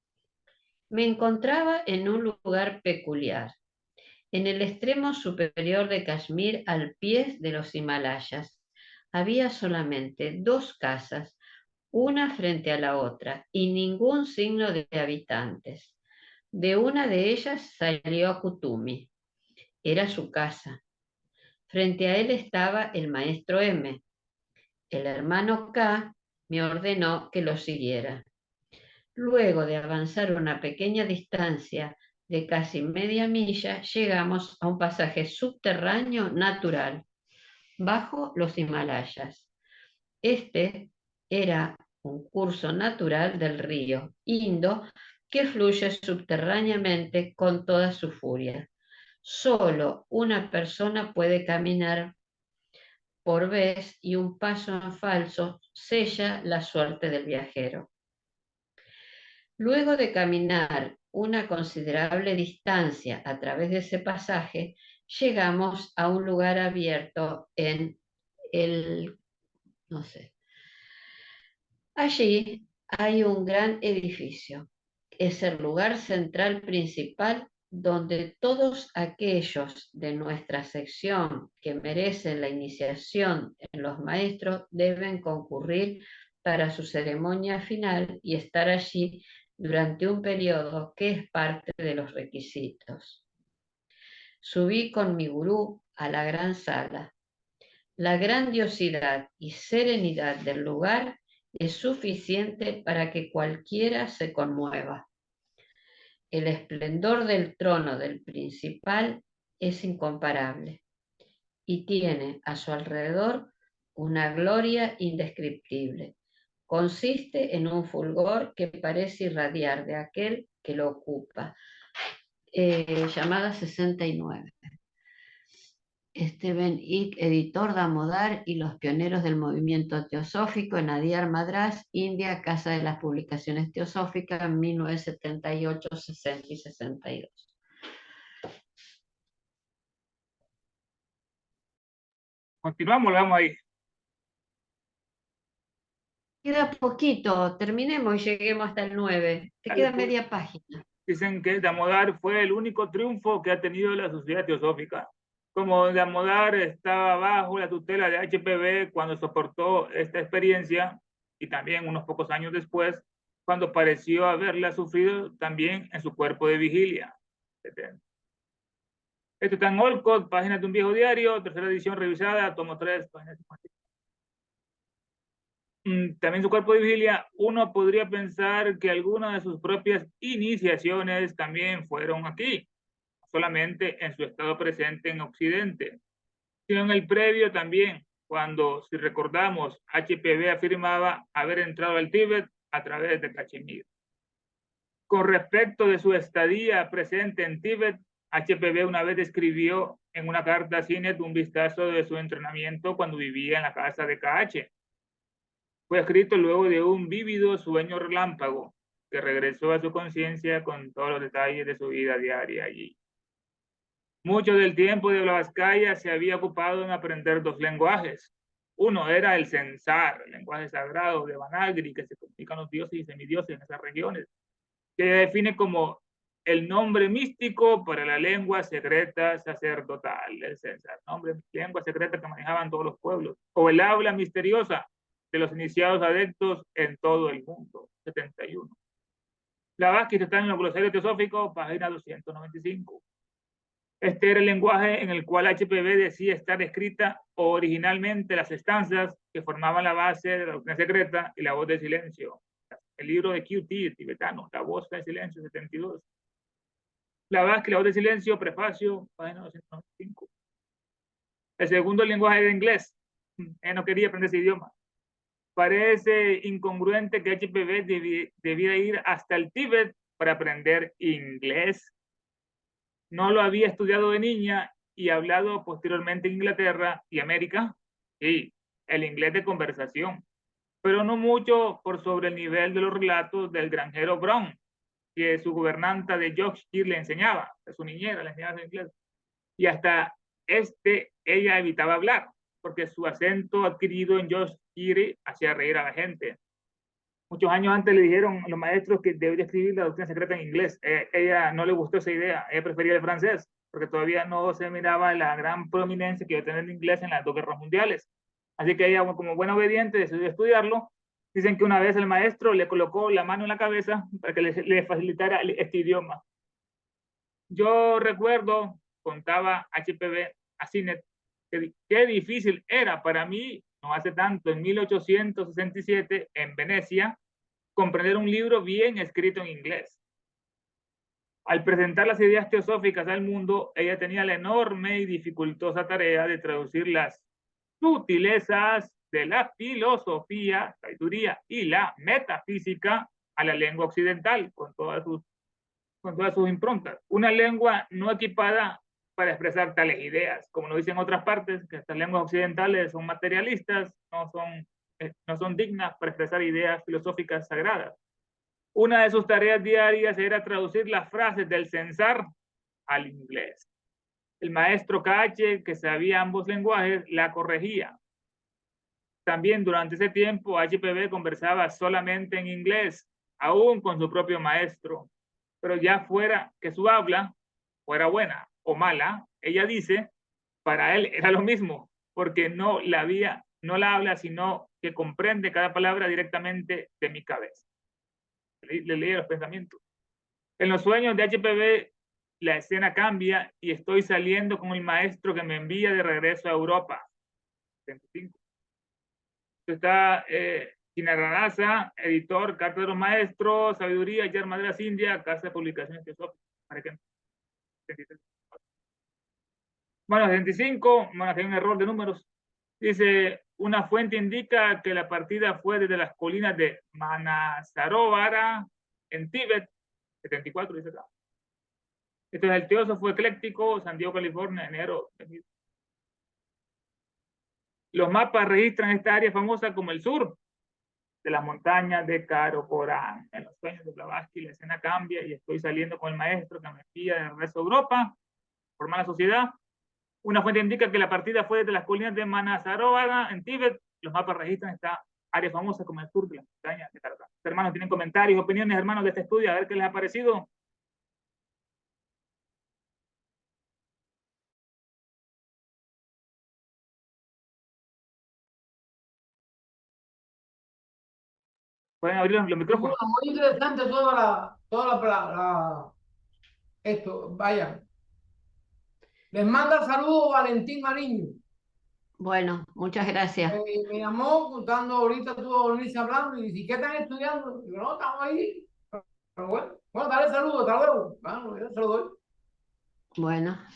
me encontraba en un lugar peculiar, en el extremo superior de Kashmir, al pie de los Himalayas. Había solamente 2 casas, una frente a la otra, y ningún signo de habitantes. De una de ellas salió Kutumi. Era su casa. Frente a él estaba el maestro M. El hermano K me ordenó que lo siguiera. Luego de avanzar una pequeña distancia de casi media milla, llegamos a un pasaje subterráneo natural, bajo los Himalayas. Este era un curso natural del río Indo que fluye subterráneamente con toda su furia. Solo una persona puede caminar por vez y un paso en falso sella la suerte del viajero. Luego de caminar una considerable distancia a través de ese pasaje, llegamos a un lugar abierto en el, no sé. Allí hay un gran edificio. Es el lugar central principal donde todos aquellos de nuestra sección que merecen la iniciación en los maestros deben concurrir para su ceremonia final y estar allí durante un periodo que es parte de los requisitos. Subí con mi gurú a la gran sala. La grandiosidad y serenidad del lugar es suficiente para que cualquiera se conmueva. El esplendor del trono del principal es incomparable y tiene a su alrededor una gloria indescriptible. Consiste en un fulgor que parece irradiar de aquel que lo ocupa. Llamada 69. Stephen Icke, editor Damodar y los pioneros del movimiento teosófico, Nadia Madras, India, Casa de las Publicaciones Teosóficas, 1978, 60 y 62. Continuamos, lo vamos ahí. Queda poquito, terminemos y lleguemos hasta el 9. Te Dale, queda pues. media página. Dicen que Damodar fue el único triunfo que ha tenido la Sociedad Teosófica. Como Damodar estaba bajo la tutela de HPV cuando soportó esta experiencia, y también unos pocos años después, cuando pareció haberla sufrido también en su cuerpo de vigilia. Esto está en Olcott, páginas de un viejo diario, tercera edición revisada, tomo 3, página 50. También su cuerpo de vigilia, uno podría pensar que algunas de sus propias iniciaciones también fueron aquí, solamente en su estado presente en Occidente, sino en el previo también, cuando, si recordamos, HPV afirmaba haber entrado al Tíbet a través de Cachemir. Con respecto de su estadía presente en Tíbet, HPV una vez describió en una carta a Sinet un vistazo de su entrenamiento cuando vivía en la casa de KH. Fue escrito luego de un vívido sueño relámpago que regresó a su conciencia con todos los detalles de su vida diaria allí. Mucho del tiempo de Blavaskaya se había ocupado en aprender dos lenguajes. Uno era el censar, el lenguaje sagrado de Vanagri, que se comunican los dioses y semidioses en esas regiones, que define como el nombre místico para la lengua secreta sacerdotal, el censar, nombre, lengua secreta que manejaban todos los pueblos, o el habla misteriosa de los iniciados adeptos en todo el mundo, 71. Blavatsky está en el glosario teosófico, página 295. Este era el lenguaje en el cual HPV decía estar escrita originalmente las estancias que formaban la base de la doctrina secreta y la voz del silencio. El libro de QT tibetano, La voz del silencio, 72. Blavatsky, La voz del silencio, prefacio, página 295. El segundo lenguaje de inglés. Él no quería aprender ese idioma. Parece incongruente que HPV debiera ir hasta el Tíbet para aprender inglés. No lo había estudiado de niña y hablado posteriormente en Inglaterra y América. Sí, el inglés de conversación, pero no mucho por sobre el nivel de los relatos del granjero Brown, que su gobernanta de Yorkshire le enseñaba, a su niñera le enseñaba inglés. Y hasta ella evitaba hablar, porque su acento adquirido en Yorkshire hacía reír a la gente. Muchos años antes le dijeron a los maestros que debería escribir la doctrina secreta en inglés. Ella no le gustó esa idea, ella prefería el francés, porque todavía no se miraba la gran prominencia que iba a tener el inglés en las dos guerras mundiales. Así que ella, como buena obediente, decidió estudiarlo. Dicen que una vez el maestro le colocó la mano en la cabeza para que le facilitara este idioma. Yo recuerdo, contaba HPV a Sinet, qué difícil era para mí, no hace tanto, en 1867, en Venecia, comprender un libro bien escrito en inglés. Al presentar las ideas teosóficas al mundo, ella tenía la enorme y dificultosa tarea de traducir las sutilezas de la filosofía, sabiduría y la metafísica a la lengua occidental, con todas sus improntas. Una lengua no equipada para expresar tales ideas, como lo dicen otras partes, que estas lenguas occidentales son materialistas, no son dignas para expresar ideas filosóficas sagradas. Una de sus tareas diarias era traducir las frases del censar al inglés. El maestro KH, que sabía ambos lenguajes, la corregía. También durante ese tiempo, HPV conversaba solamente en inglés, aún con su propio maestro. Pero ya fuera que su habla fuera buena o mala, ella dice, para él era lo mismo, porque no la habla, sino que comprende cada palabra directamente de mi cabeza. Le leí los pensamientos. En los sueños de HPV, la escena cambia y estoy saliendo con el maestro que me envía de regreso a Europa. 25. Está Chinararasa, editor, Carta de los Maestros, Sabiduría, Yar Maderas India, Casa de Publicaciones Teosóficas. Bueno, 75, bueno, hay un error de números. Dice, una fuente indica que la partida fue desde las colinas de Manasarovara, en Tíbet, 74, dice acá. Entonces, el teósofo ecléctico, San Diego, California, enero. Los mapas registran esta área famosa como el sur de las montañas de Karakoram. En los sueños de Blavatsky, la escena cambia y estoy saliendo con el maestro que me envía de regreso a Europa, formar la sociedad. Una fuente indica que la partida fue desde las colinas de Manasarovara, en Tíbet. Los mapas registran esta área famosa como el sur de las montañas de Karakoram. Hermanos, ¿tienen comentarios, opiniones, hermanos, de este estudio? A ver qué les ha parecido. Pueden abrir los micrófonos. Muy interesante esto, vaya. Les manda saludos Valentín Mariño. Bueno, muchas gracias. Me llamó contando ahorita tú venís hablando y dice, ¿qué están estudiando? Digo, no, estamos ahí. Pero bueno, dale saludos, hasta luego. Bueno, yo se lo doy.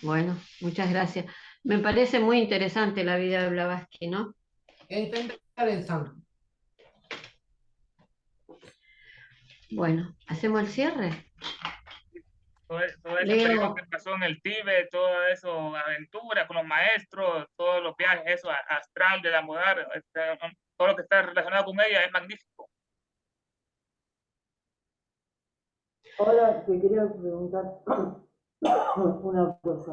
Bueno, muchas gracias. Me parece muy interesante la vida de Blavatsky, ¿no? Está interesante. Bueno, ¿hacemos el cierre? Todo eso que pasó en el Tíbet, todo eso, aventura con los maestros, todos los viajes, eso, astral de la Damodar, todo lo que está relacionado con ella es magnífico. Ahora te quería preguntar una cosa.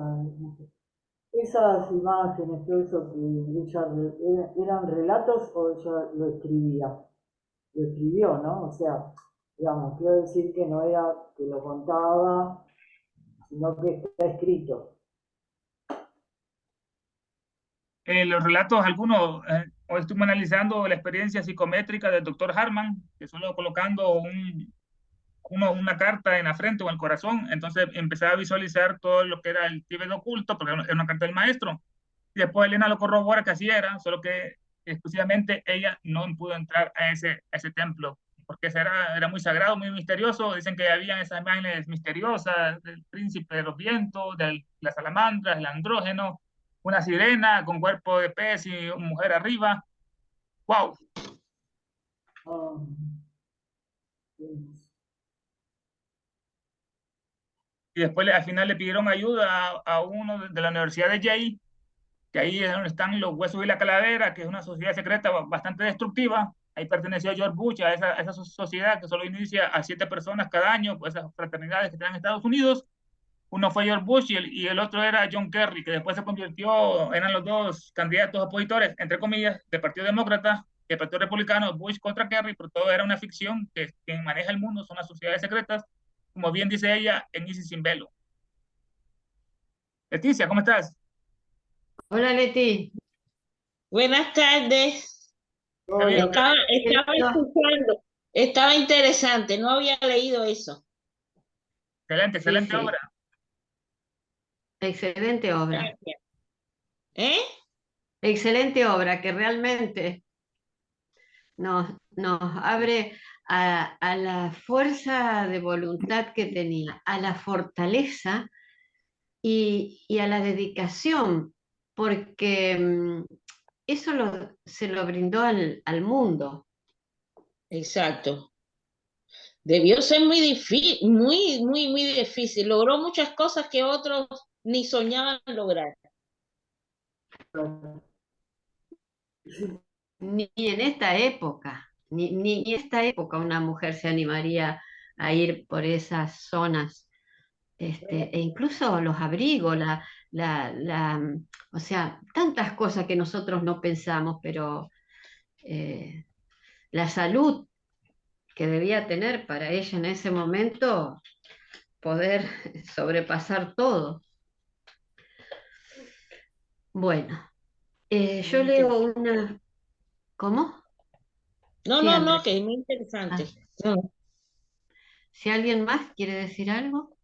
Esas imágenes, todo eso que ella, ¿eran relatos o ella lo escribía? Lo escribió, ¿no? O sea, digamos, quiero decir que no era que lo contaba, sino que está escrito. Los relatos, algunos, hoy estuve analizando la experiencia psicométrica del doctor Harman, que solo colocando una carta en la frente o en el corazón, entonces empezaba a visualizar todo lo que era el Tíbet oculto, porque era una carta del maestro. Y después Elena lo corrobora que así era, solo que exclusivamente ella no pudo entrar a ese templo, porque era muy sagrado, muy misterioso. Dicen que había esas imágenes misteriosas del príncipe de los vientos, de las salamandras, el andrógeno, una sirena con cuerpo de pez y una mujer arriba. ¡Wow! Y después al final le pidieron ayuda a uno de la Universidad de Yale, que ahí es donde están los huesos y la calavera, que es una sociedad secreta bastante destructiva. Ahí perteneció George Bush, a esa sociedad que solo inicia a 7 personas cada año, pues esas fraternidades que están en Estados Unidos. Uno fue George Bush y el otro era John Kerry, que después se convirtió, eran los dos candidatos opositores, entre comillas, del Partido Demócrata y el Partido Republicano, Bush contra Kerry, pero todo era una ficción, que quien maneja el mundo son las sociedades secretas, como bien dice ella, en Isis sin velo. Leticia, ¿cómo estás? Hola, Leti. Buenas tardes. Estaba escuchando. Estaba interesante. No había leído eso. Excelente Sí. obra. Excelente obra. Gracias. ¿Eh? excelente obra que realmente nos abre a la fuerza de voluntad que tenía, a la fortaleza y a la dedicación, porque eso se lo brindó al mundo. Exacto. Debió ser muy difícil, muy difícil. Logró muchas cosas que otros ni soñaban lograr. Ni en esta época, ni en esta época una mujer se animaría a ir por esas zonas, e incluso los abrigos, o sea, tantas cosas que nosotros no pensamos, pero eh, la salud que debía tener para ella en ese momento, poder sobrepasar todo. Bueno, yo leo una... ¿Cómo? No, Sí, no, no, Andrés. que es muy interesante. Ah, No. si alguien más quiere decir algo.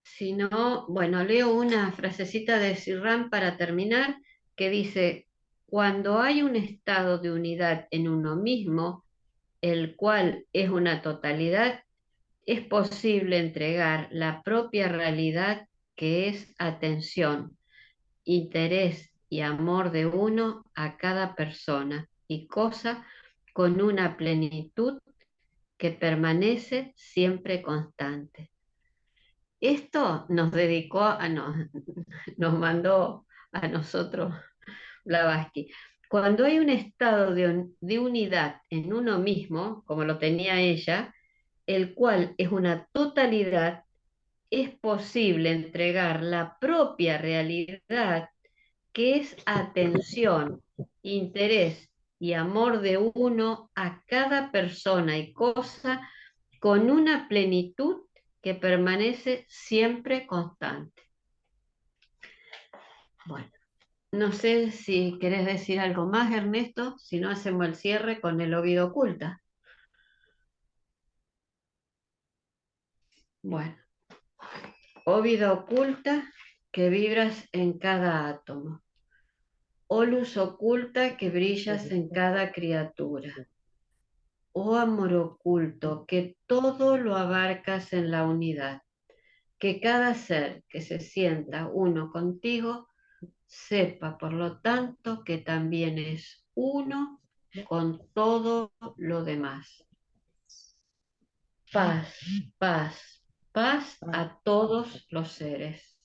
Si no, bueno, leo una frasecita de Sirran para terminar, que dice, cuando hay un estado de unidad en uno mismo, el cual es una totalidad, es posible entregar la propia realidad que es atención, interés y amor de uno a cada persona y cosa con una plenitud que permanece siempre constante. Esto nos dedicó nos mandó a nosotros Blavatsky. Cuando hay un estado de unidad en uno mismo, como lo tenía ella, el cual es una totalidad, es posible entregar la propia realidad, que es atención, interés y amor de uno a cada persona y cosa con una plenitud que permanece siempre constante. Bueno, no sé si querés decir algo más, Ernesto, si no hacemos el cierre con el Ovidio Oculta. Bueno, Ovidio Oculta, que vibras en cada átomo. Oh luz oculta que brillas en cada criatura. Oh amor oculto que todo lo abarcas en la unidad. Que cada ser que se sienta uno contigo sepa, por lo tanto, que también es uno con todo lo demás. Paz, paz, paz a todos los seres.